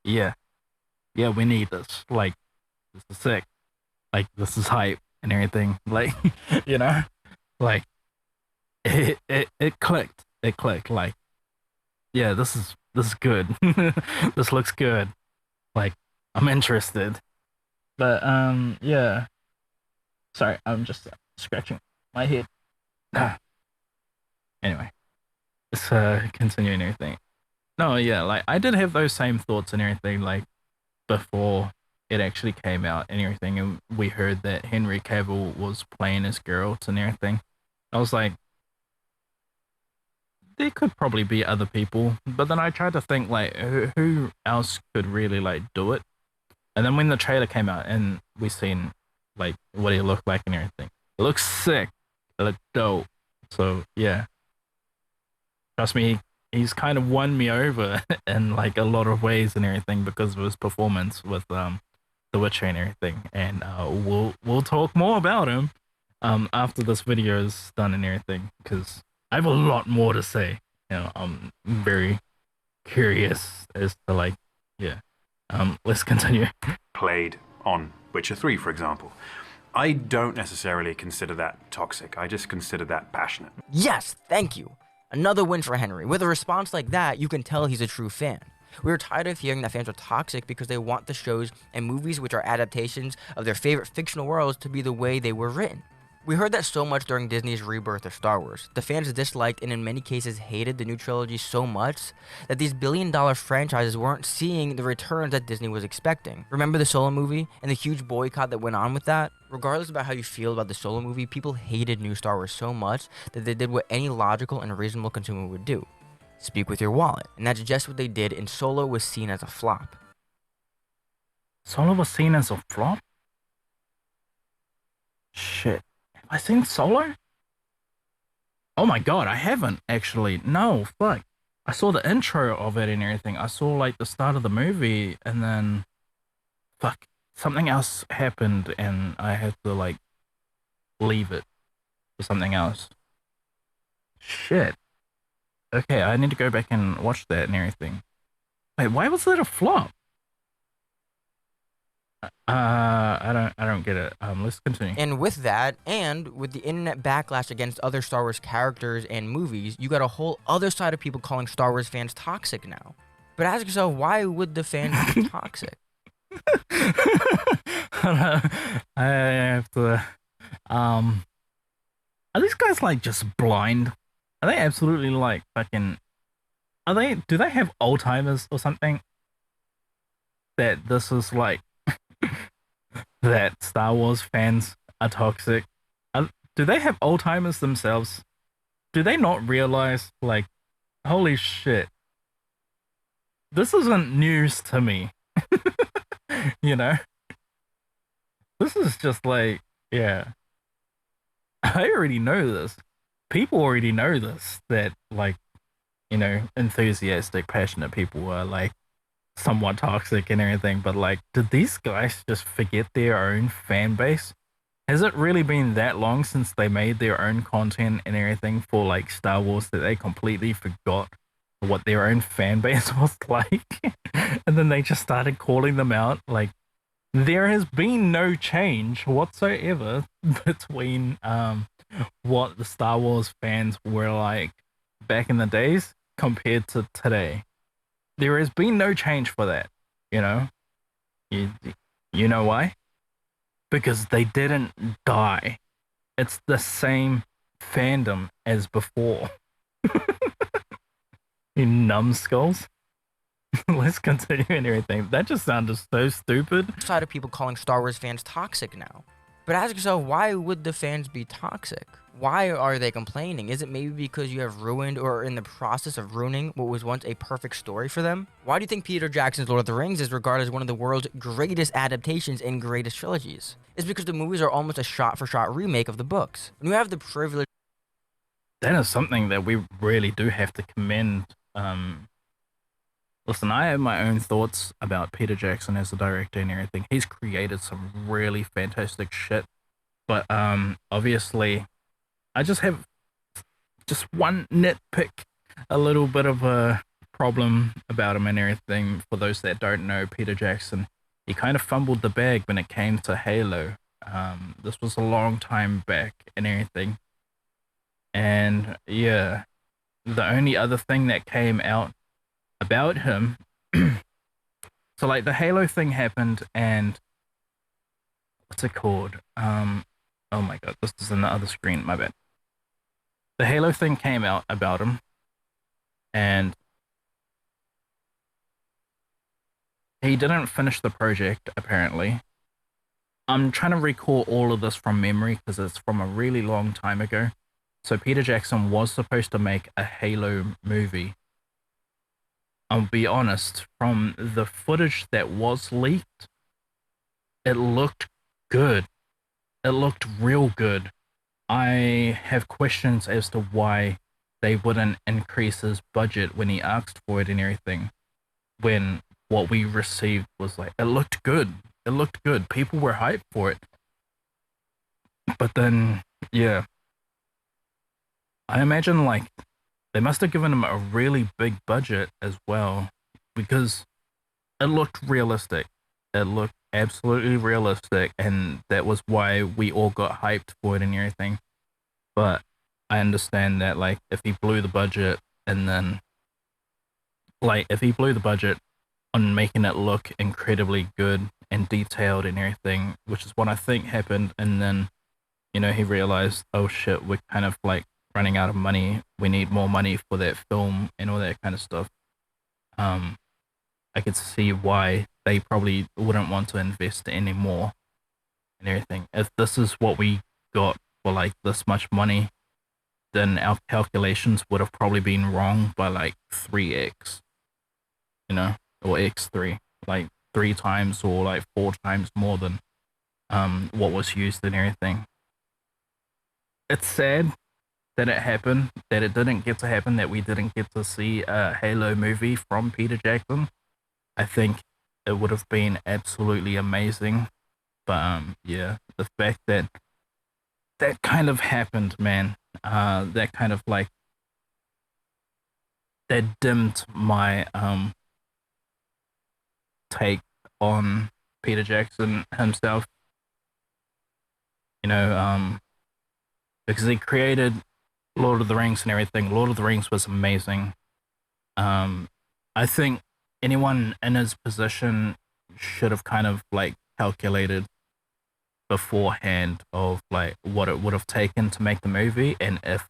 yeah, we need this. Like, this is sick. Like, this is hype and everything. Like, you know, like, it clicked. It clicked. Like, yeah, this is good. This looks good. Like, I'm interested. But, yeah. Sorry, I'm just scratching my head. Anyway, let's continue and everything. No, yeah, like, I did have those same thoughts and everything, like, before it actually came out and everything, and we heard that Henry Cavill was playing as Geralt and everything. I was like, there could probably be other people, but then I tried to think, like, who else could really, like, do it? And then when the trailer came out and we seen, like, what he looked like and everything, it looks sick. It looked dope. So, yeah. Trust me, he's kind of won me over in, like, a lot of ways and everything because of his performance with The Witcher and everything. And we'll talk more about him after this video is done and everything, because I have a lot more to say. You know, I'm very curious as to, like, yeah. Let's continue. Played on Witcher 3, for example. I don't necessarily consider that toxic. I just consider that passionate. Yes, thank you. Another win for Henry. With a response like that, you can tell he's a true fan. We are tired of hearing that fans are toxic because they want the shows and movies which are adaptations of their favorite fictional worlds to be the way they were written. We heard that so much during Disney's rebirth of Star Wars. The fans disliked and in many cases hated the new trilogy so much that these billion-dollar franchises weren't seeing the returns that Disney was expecting. Remember the Solo movie and the huge boycott that went on with that? Regardless about how you feel about the Solo movie, people hated new Star Wars so much that they did what any logical and reasonable consumer would do. Speak with your wallet. And that's just what they did, and Solo was seen as a flop. Solo was seen as a flop? Shit. Have I seen Solo? Oh my god, I haven't actually. No, fuck. I saw the intro of it and everything. I saw like the start of the movie and then fuck, something else happened and I had to like leave it for something else. Shit. Okay, I need to go back and watch that and everything. Wait, why was that a flop? I don't get it. Let's continue. And with that, and with the internet backlash against other Star Wars characters and movies, you got a whole other side of people calling Star Wars fans toxic now. But ask yourself, why would the fans be toxic? I have to. Are these guys like just blind? Are they absolutely like fucking? Are they? Do they have Alzheimer's or something? That this is like that Star Wars fans are toxic. Do they have Alzheimer's themselves? Do they not realize like, holy shit, this isn't news to me. You know, this is just like, yeah, I already know this. People already know this, that like, enthusiastic, passionate people are like somewhat toxic and everything, but like, did these guys just forget their own fan base? Has it really been that long since they made their own content and everything for like Star Wars that they completely forgot what their own fan base was like? And then they just started calling them out. Like, there has been no change whatsoever between what the Star Wars fans were like back in the days compared to today. There has been no change for that, you know? You know why? Because they didn't die. It's the same fandom as before. You numbskulls. Let's continue and everything. That just sounded so stupid. Side of people calling Star Wars fans toxic now. But ask yourself, why would the fans be toxic? Why are they complaining? Is it maybe because you have ruined or are in the process of ruining what was once a perfect story for them? Why do you think Peter Jackson's Lord of the Rings is regarded as one of the world's greatest adaptations and greatest trilogies? It's because the movies are almost a shot-for-shot remake of the books. When you have the privilege... That is something that we really do have to commend. Listen, I have my own thoughts about Peter Jackson as a director and everything. He's created some really fantastic shit. But obviously, I just have just one nitpick, a little bit of a problem about him and everything. For those that don't know, Peter Jackson, he kind of fumbled the bag when it came to Halo. This was a long time back and everything. And yeah, the only other thing that came out about him, so like the Halo thing happened and what's it called? Oh my god, this is on the other screen, my bad. The Halo thing came out about him and he didn't finish the project apparently. I'm trying to recall all of this from memory because it's from a really long time ago. So Peter Jackson was supposed to make a Halo movie. I'll be honest, from the footage that was leaked, it looked good. It looked real good. I have questions as to why they wouldn't increase his budget when he asked for it and everything. When what we received was like, it looked good. It looked good. People were hyped for it. But then, yeah. I imagine like they must have given him a really big budget as well because it looked realistic. It looked absolutely realistic, and that was why we all got hyped for it and everything. But I understand that like if he blew the budget and then like if he blew the budget on making it look incredibly good and detailed and everything, which is what I think happened, and then he realized, oh shit, we're kind of like running out of money. We need more money for that film and all that kind of stuff. I could see why they probably wouldn't want to invest any more and everything. If this is what we got for like this much money, then our calculations would have probably been wrong by like 3x, or x3, like 3 times or like 4 times more than what was used and everything. it's sad that it happened, that it didn't get to happen, that we didn't get to see a Halo movie from Peter Jackson. I think it would have been absolutely amazing. But yeah, the fact that that kind of happened, man, that kind of like that dimmed my take on Peter Jackson himself. You know, because he created Lord of the Rings and everything. Lord of the Rings was amazing. I think anyone in his position should have kind of like calculated beforehand of like what it would have taken to make the movie, and if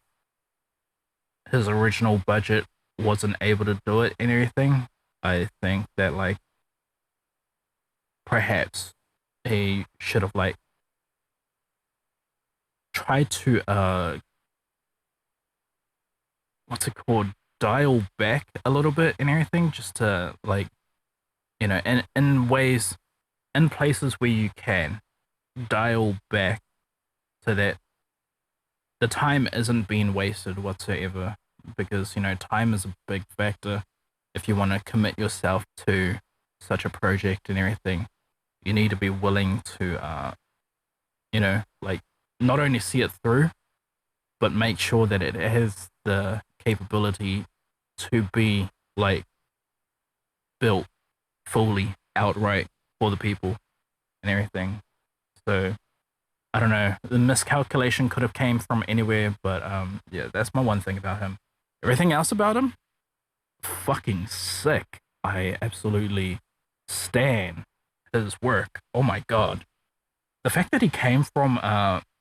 his original budget wasn't able to do it and everything, I think that like perhaps he should have like tried to what's it called, dial back a little bit and everything, just to like, you know, in ways, in places where you can dial back so that the time isn't being wasted whatsoever, because you know time is a big factor if you want to commit yourself to such a project and everything. You need to be willing to you know, like not only see it through but make sure that it has the capability to be like built fully outright for the people and everything. So I don't know. The miscalculation could have came from anywhere, but yeah, that's my one thing about him. Everything else about him, fucking sick. I absolutely stan his work. Oh my god. The fact that he came from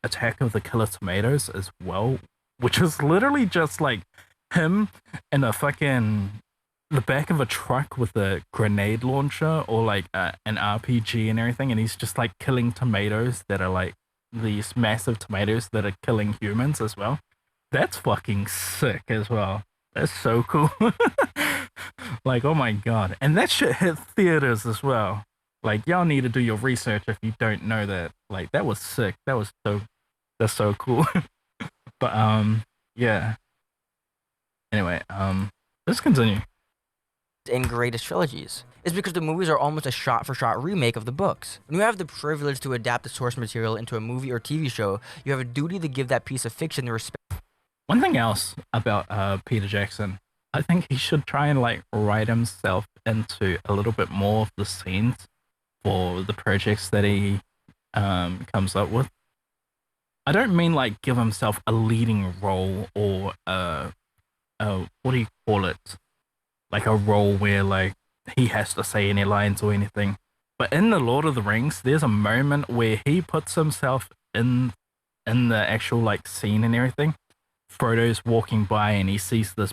Attack of the Killer Tomatoes as well, which was literally just like him in a fucking the back of a truck with a grenade launcher or like an RPG and everything, and he's just like killing tomatoes that are like these massive tomatoes that are killing humans as well. That's fucking sick as well. That's so cool. Like, oh my god. And that shit hit theaters as well. Like, y'all need to do your research if you don't know that. Like, that was sick. That's so cool. But yeah. Anyway, let's continue. In greatest trilogies is because the movies are almost a shot-for-shot remake of the books. When you have the privilege to adapt the source material into a movie or TV show, you have a duty to give that piece of fiction the respect. One thing else about Peter Jackson, I think he should try and like write himself into a little bit more of the scenes for the projects that he comes up with. I don't mean like give himself a leading role or what do you call it? Like a role where like he has to say any lines or anything. But in the Lord of the Rings, there's a moment where he puts himself in the actual like scene and everything. Frodo's walking by and he sees this,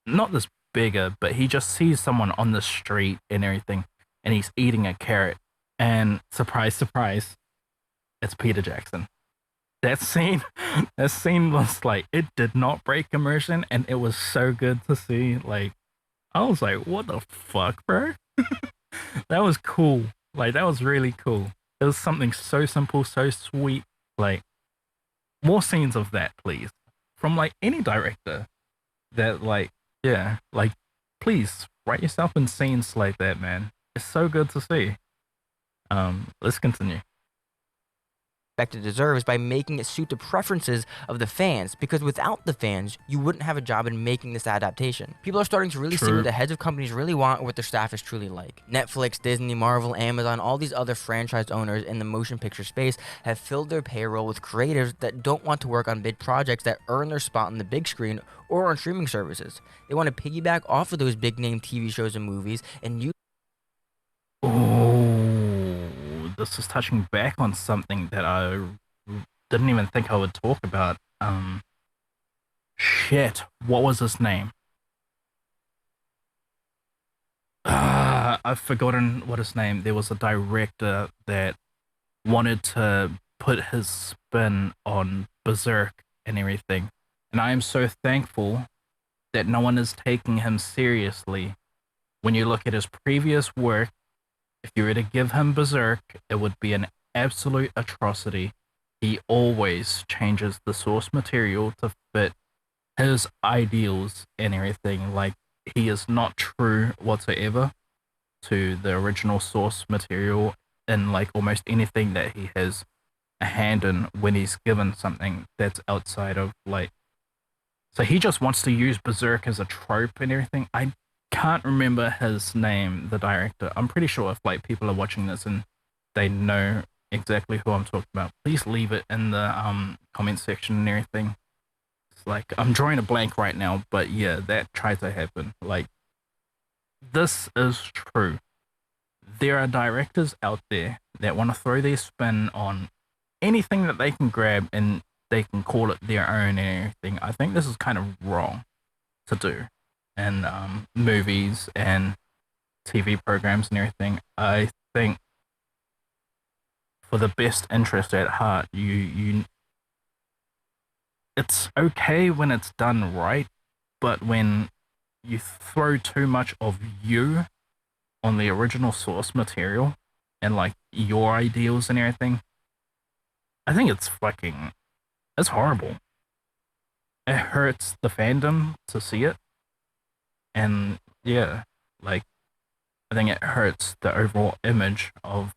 not this beggar, but he just sees someone on the street and everything, and he's eating a carrot. And surprise, surprise, it's Peter Jackson. That scene was like, it did not break immersion, and it was so good to see. Like, I was like, what the fuck, bro? That was cool. Like, that was really cool. It was something so simple, so sweet. Like, more scenes of that, please. From like any director that like, yeah, like, please write yourself in scenes like that, man. It's so good to see. Let's continue. It deserves by making it suit the preferences of the fans, because without the fans, you wouldn't have a job in making this adaptation. People are starting to really see what the heads of companies really want or what their staff is truly like. Netflix, Disney, Marvel, Amazon, all these other franchise owners in the motion picture space have filled their payroll with creatives that don't want to work on big projects that earn their spot on the big screen or on streaming services. They want to piggyback off of those big name TV shows and movies and use. This is touching back on something that I didn't even think I would talk about. Shit, what was his name? I've forgotten what his name. There was a director that wanted to put his spin on Berserk and everything. And I am so thankful that no one is taking him seriously. When you look at his previous work, if you were to give him Berserk, it would be an absolute atrocity. he always changes the source material to fit his ideals and everything. Like, he is not true whatsoever to the original source material in like almost anything that he has a hand in when he's given something that's outside of like. So he just wants to use Berserk as a trope and everything. I can't remember his name, the director. I'm pretty sure if like people are watching this and they know exactly who I'm talking about, please leave it in the comment section and everything. It's like I'm drawing a blank right now, but yeah, that tried to happen. Like, this is true. There are directors out there that want to throw their spin on anything that they can grab and they can call it their own and everything. I think this is kind of wrong to do in movies and TV programs and everything. I think for the best interest at heart, you it's okay when it's done right, but when you throw too much of you on the original source material and like your ideals and everything, I think it's horrible. It hurts the fandom to see it. And yeah, like, I think it hurts the overall image of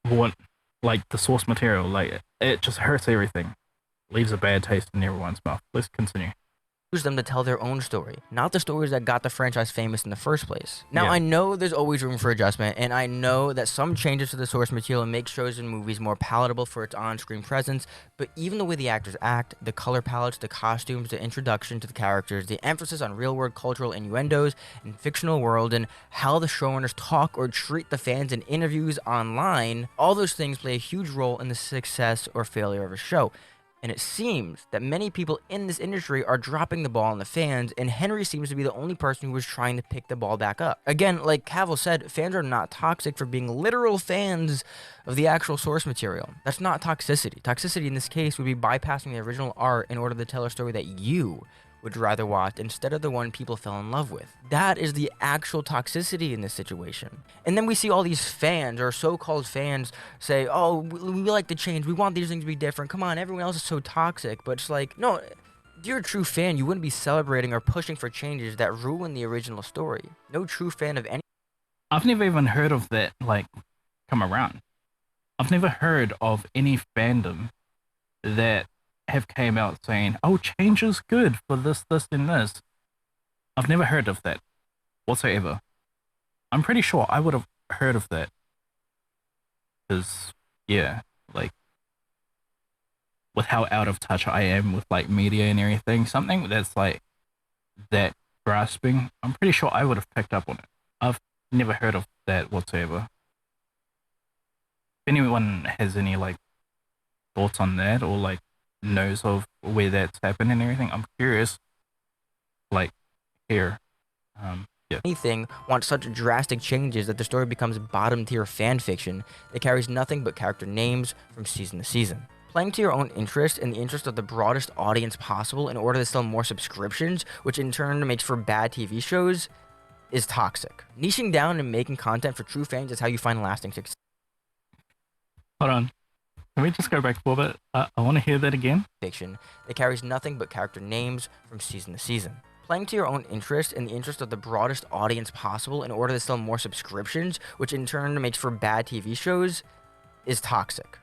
what, like, the source material. Like, it just hurts everything. Leaves a bad taste in everyone's mouth. Let's continue. Use them to tell their own story, not the stories that got the franchise famous in the first place. Now, Yeah. I know there's always room for adjustment, and I know that some changes to the source material make shows and movies more palatable for its on-screen presence, but even the way the actors act, the color palettes, the costumes, the introduction to the characters, the emphasis on real-world cultural innuendos in fictional world, and how the showrunners talk or treat the fans in interviews online, all those things play a huge role in the success or failure of a show. And it seems that many people in this industry are dropping the ball on the fans, and Henry seems to be the only person who is trying to pick the ball back up. Again, like Cavill said, fans are not toxic for being literal fans of the actual source material. That's not toxicity. Toxicity in this case would be bypassing the original art in order to tell a story that you would rather watch instead of the one people fell in love with. That is the actual toxicity in this situation. And then we see all these fans, or so-called fans, say, oh, we like to change, we want these things to be different, come on, everyone else is so toxic. But it's like, no, if you're a true fan, you wouldn't be celebrating or pushing for changes that ruin the original story. No true fan of any. I've never even heard of that, like, come around. I've never heard of any fandom that have came out saying, oh, change is good for this, and this. I've never heard of that whatsoever. I'm pretty sure I would have heard of that. Because, yeah, like, with how out of touch I am with, like, media and everything, something that's, like, that grasping, I'm pretty sure I would have picked up on it. I've never heard of that whatsoever. If anyone has any, like, thoughts on that, or, like, knows of where that's happened and everything, I'm curious, like, here. Yeah. Anything wants such drastic changes that the story becomes bottom tier fan fiction that carries nothing but character names from season to season. Playing to your own interest in the interest of the broadest audience possible in order to sell more subscriptions, which in turn makes for bad TV shows, is toxic. Niching down and making content for true fans is how you find lasting success. Hold on. Can we just go back for a bit? I want to hear that again. Fiction that carries nothing but character names from season to season. Playing to your own interest in the interest of the broadest audience possible in order to sell more subscriptions, which in turn makes for bad TV shows, is toxic.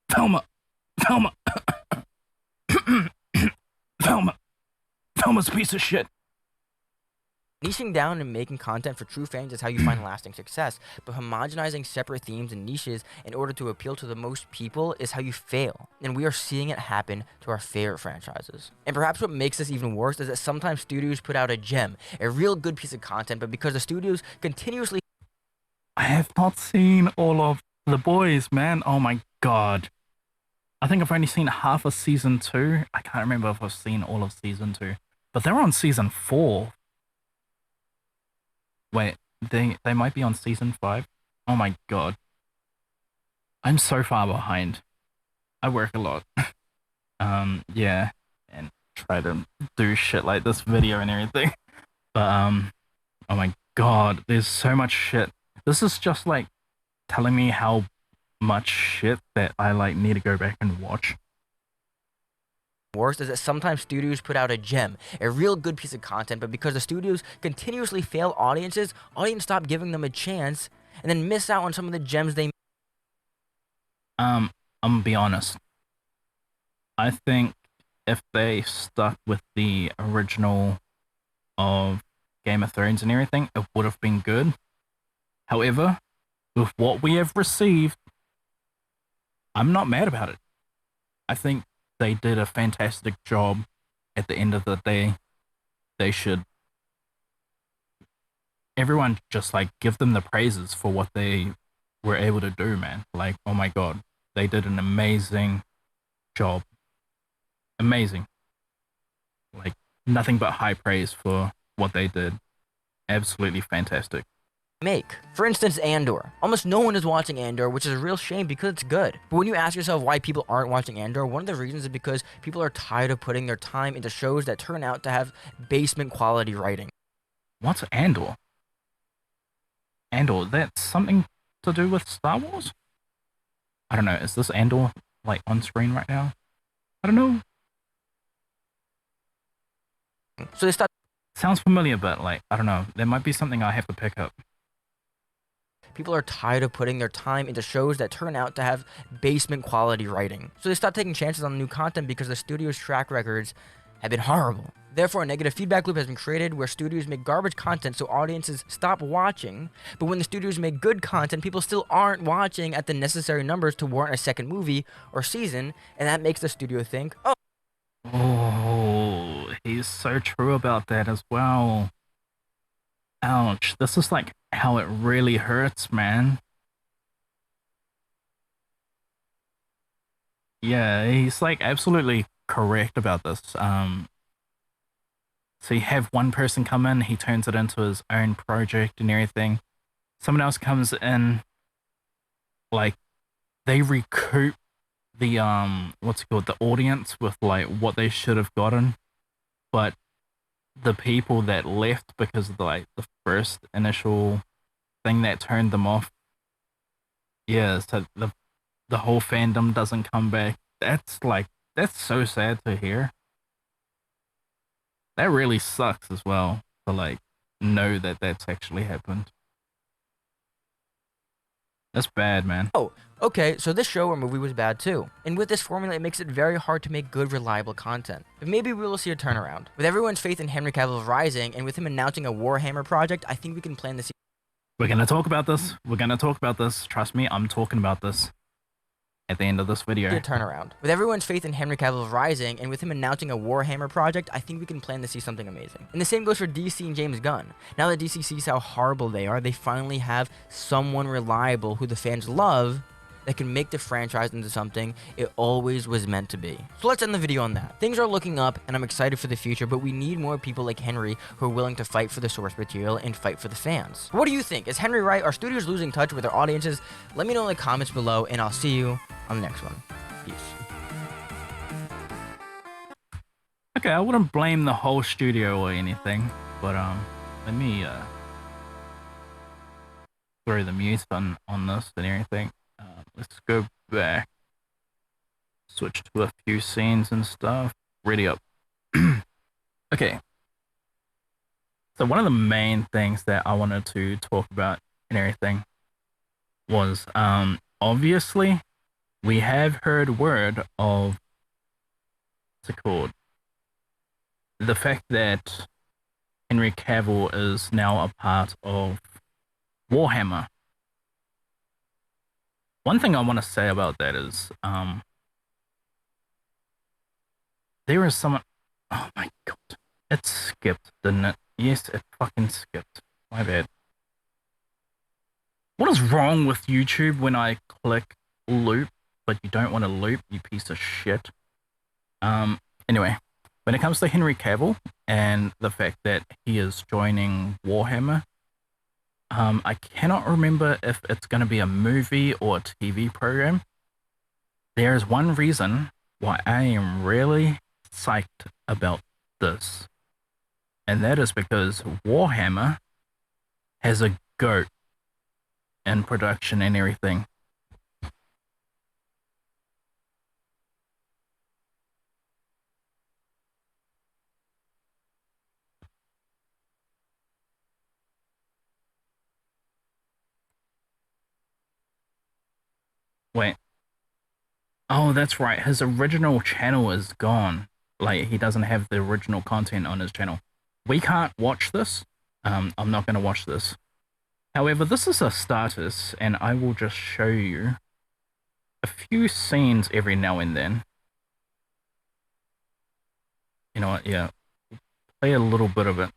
Velma! Velma's a piece of shit. Niching down and making content for true fans is how you find lasting success, but homogenizing separate themes and niches in order to appeal to the most people is how you fail. And we are seeing it happen to our favorite franchises. And perhaps what makes this even worse is that sometimes studios put out a gem, a real good piece of content, but because the studios continuously... I have not seen all of The Boys, man. Oh my god. I think I've only seen half of season 2. I can't remember if I've seen all of season 2. But they're on season 4. Wait, they might be on season 5. Oh my god. I'm so far behind. I work a lot. Yeah, and try to do shit like this video and everything. But Oh my god, there's so much shit. This is just like telling me how much shit that I like need to go back and watch. Worst is that sometimes studios put out a gem, a real good piece of content, but because the studios continuously fail audiences stop giving them a chance and then miss out on some of the gems they. I'm gonna be honest. I think if they stuck with the original of Game of Thrones and everything, it would have been good. However, with what we have received, I'm not mad about it. I think they did a fantastic job. At the end of the day, they should. Everyone just like give them the praises for what they were able to do, man. Like, oh my god, they did an amazing job. Amazing. Like, nothing but high praise for what they did. Absolutely fantastic. Make. For instance, Andor. Almost no one is watching Andor, which is a real shame because it's good. But when you ask yourself why people aren't watching Andor, one of the reasons is because people are tired of putting their time into shows that turn out to have basement quality writing. What's Andor? Andor, that's something to do with Star Wars? I don't know. Is this Andor like on screen right now? I don't know. So they start. Sounds familiar, but like, I don't know. There might be something I have to pick up. People are tired of putting their time into shows that turn out to have basement quality writing. So they stop taking chances on new content because the studio's track records have been horrible. Therefore, a negative feedback loop has been created where studios make garbage content so audiences stop watching. But when the studios make good content, people still aren't watching at the necessary numbers to warrant a second movie or season, and that makes the studio think, oh. Oh, he's so true about that as well. Ouch. This is like how it really hurts, man. Yeah, he's like absolutely correct about this. So you have one person come in, he turns it into his own project and everything. Someone else comes in, like they recoup the what's it called, the audience with like what they should have gotten, but the people that left because of the first initial thing that turned them off, yeah, so the whole fandom doesn't come back. That's so sad to hear. That really sucks as well to like know that that's actually happened. That's bad, man. Oh, okay, so this show or movie was bad too. And with this formula, it makes it very hard to make good, reliable content. But maybe we will see a turnaround. With everyone's faith in Henry Cavill rising, and with him announcing a Warhammer project, I think we can plan this. We're gonna talk about this. We're gonna talk about this. Trust me, I'm talking about this at the end of this video. A turnaround. With everyone's faith in Henry Cavill rising, and with him announcing a Warhammer project, I think we can plan to see something amazing. And the same goes for DC and James Gunn. Now that DC sees how horrible they are, they finally have someone reliable who the fans love that can make the franchise into something it always was meant to be. So let's end the video on that. Things are looking up, and I'm excited for the future, but we need more people like Henry who are willing to fight for the source material and fight for the fans. What do you think? Is Henry right? Are studios losing touch with their audiences? Let me know in the comments below, and I'll see you on the next one. Peace. Okay, I wouldn't blame the whole studio or anything, but let me throw the mute on this and everything. Let's go back, switch to a few scenes and stuff. Ready up. Okay. So one of the main things that I wanted to talk about and everything was obviously we have heard word of what's it called? The fact that Henry Cavill is now a part of Warhammer. One thing I want to say about that is, there is someone. Oh my god, it skipped, didn't it? Yes, it fucking skipped. My bad. What is wrong with YouTube when I click loop, but you don't want to loop, you piece of shit? Anyway, when it comes to Henry Cavill and the fact that he is joining Warhammer, I cannot remember if it's going to be a movie or a TV program. There is one reason why I am really psyched about this, and that is because Warhammer has a goat in production and everything. Wait. Oh, that's right. His original channel is gone. Like, he doesn't have the original content on his channel. We can't watch this. I'm not going to watch this. However, this is Astartes, and I will just show you a few scenes every now and then. You know what? Yeah. Play a little bit of it.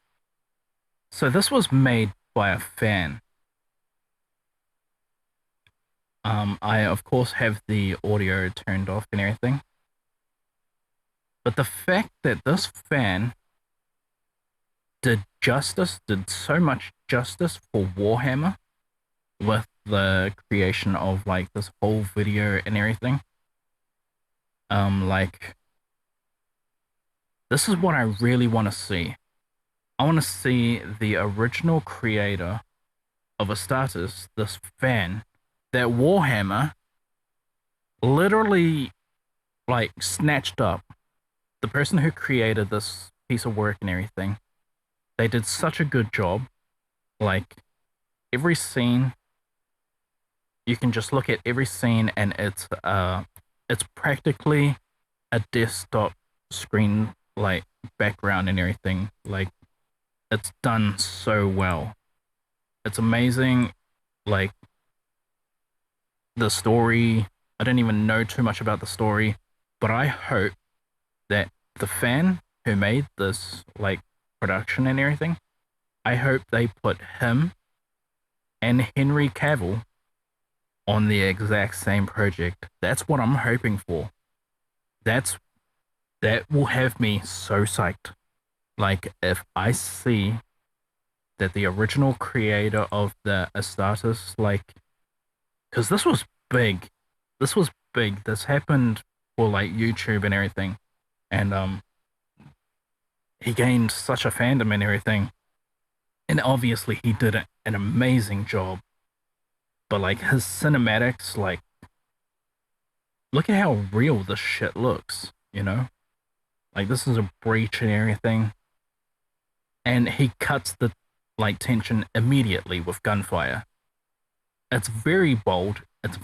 So this was made by a fan. I of course have the audio turned off and everything. But the fact that this fan did so much justice for Warhammer with the creation of like this whole video and everything. Like, this is what I really want to see. I want to see the original creator of Astartes, this fan, that Warhammer literally like snatched up. The person who created this piece of work and everything, they did such a good job. Like, every scene, you can just look at every scene and it's practically a desktop screen like background and everything. Like, it's done so well. It's amazing. Like, the story, I don't even know too much about the story, but I hope that the fan who made this like production and everything, I hope they put him and Henry Cavill on the exact same project. That's what I'm hoping for. That will have me so psyched. Like, if I see that the original creator of the Astartes, like, because this was big. This was big. This happened for like YouTube and everything. And he gained such a fandom and everything. And obviously he did an amazing job. But like, his cinematics, like, look at how real this shit looks, you know? Like, this is a breach and everything. And he cuts the like tension immediately with gunfire. It's very bold. It's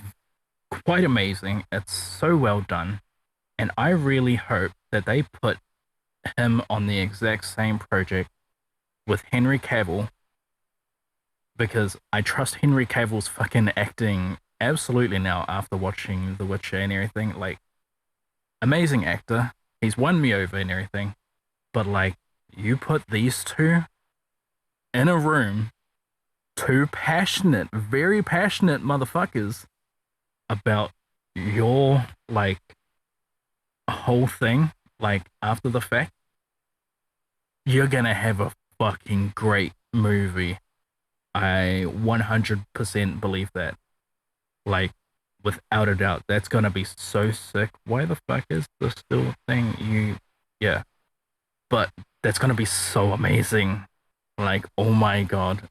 quite amazing. It's so well done. And I really hope that they put him on the exact same project with Henry Cavill, because I trust Henry Cavill's fucking acting absolutely now after watching The Witcher and everything. Like, amazing actor. He's won me over and everything. But like, you put these two in a room, two passionate, very passionate motherfuckers about your like whole thing, like after the fact, you're gonna have a fucking great movie. I 100% believe that. Like, without a doubt, that's gonna be so sick. Why the fuck is this still a thing? Yeah. But that's gonna be so amazing. Like, oh my god.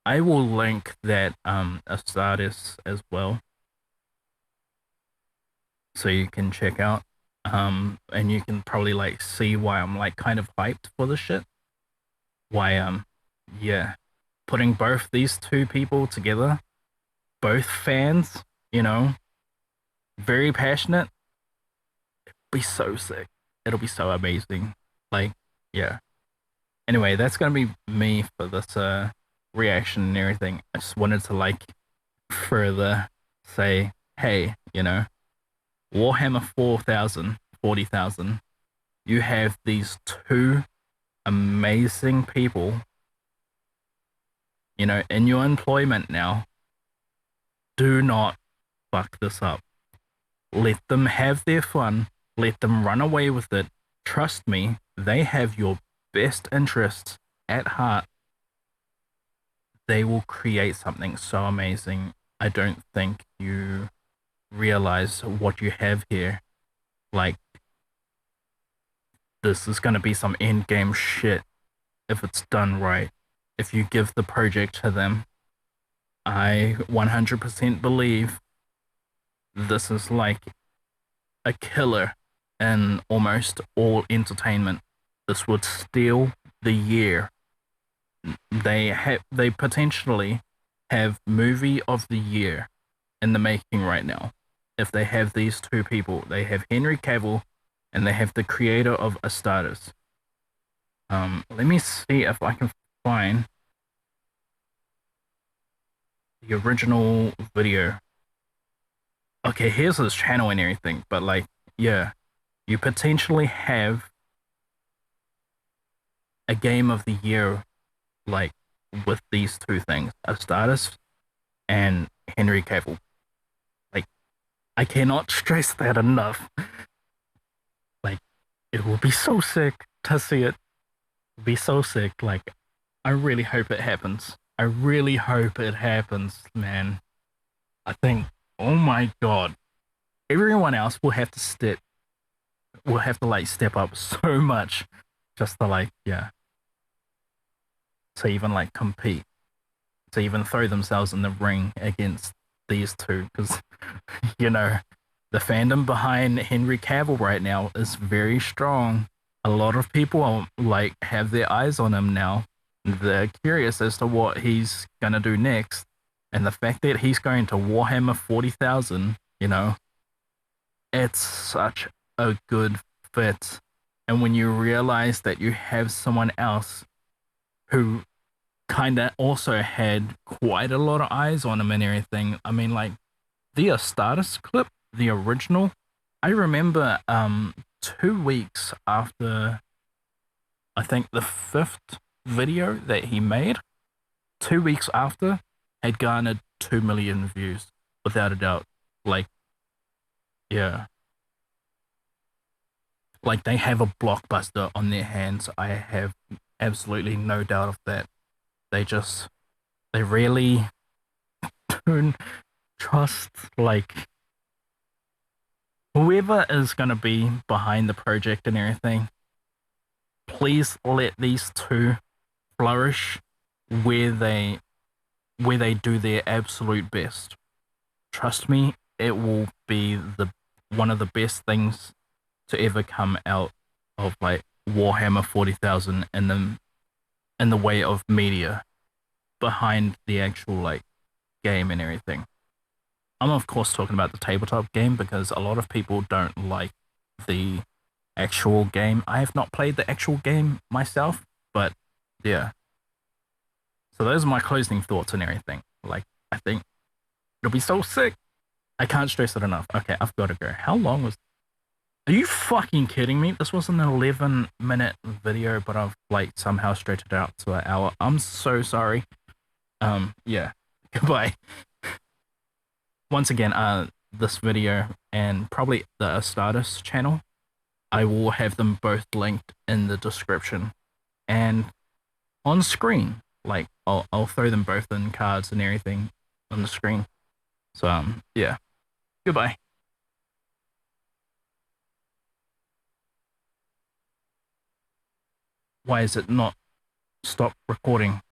I will link that Astartes as well, so you can check out. And you can probably like see why I'm like kind of hyped for this shit. Why yeah. Putting both these two people together, both fans, you know, very passionate, it'll be so sick. It'll be so amazing. Like, yeah. Anyway, that's gonna be me for this reaction and everything. I just wanted to like further say, hey, you know, Warhammer 40,000, you have these two amazing people, you know, in your employment now. Do not fuck this up. Let them have their fun. Let them run away with it. Trust me, they have your best interests at heart. They will create something so amazing. I don't think you realize what you have here. Like, this is gonna be some end game shit if it's done right. if you give the project to them, I 100% believe this is like a killer in almost all entertainment. This would steal the year. They potentially have movie of the year in the making right now. If they have these two people, they have Henry Cavill and they have the creator of Astartes. Let me see if I can find the original video. Okay, here's his channel and everything, but like, yeah, you potentially have a game of the year, like, with these two things, Astartes and Henry Cavill. Like, I cannot stress that enough. Like, it will be so sick to see it. It'll be so sick. Like, I really hope it happens. I really hope it happens, man. I think, oh my god, everyone else will have to like step up so much just to like, yeah, to even like compete, to even throw themselves in the ring against these two, because you know the fandom behind Henry Cavill right now is very strong. A lot of people are, like, have their eyes on him now. They're curious as to what he's gonna do next, and the fact that he's going to Warhammer 40,000, you know, it's such a good fit. And when you realize that you have someone else who kind of also had quite a lot of eyes on him and everything, I mean, like, the Astartes clip, the original, I remember 2 weeks after, I think, the 5th video that he made, 2 weeks after, had garnered 2 million views, without a doubt. Like, yeah. Like, they have a blockbuster on their hands. I have absolutely no doubt of that. They really don't trust, like, whoever is going to be behind the project and everything. Please let these two flourish where they do their absolute best. Trust me, it will be one of the best things to ever come out of like Warhammer 40,000 in the way of media behind the actual like game and everything. I'm of course talking about the tabletop game because a lot of people don't like the actual game. I have not played the actual game myself, but yeah. So those are my closing thoughts and everything. Like, I think it'll be so sick. I can't stress it enough. Okay, I've got to go. How long was... Are you fucking kidding me? This was an 11-minute video, but I've like somehow stretched it out to an hour. I'm so sorry. Yeah. Goodbye. Once again, this video and probably the Astartes channel, I will have them both linked in the description and on screen. Like, I'll throw them both in cards and everything on the screen. So, yeah. Goodbye. Why is it not stop recording?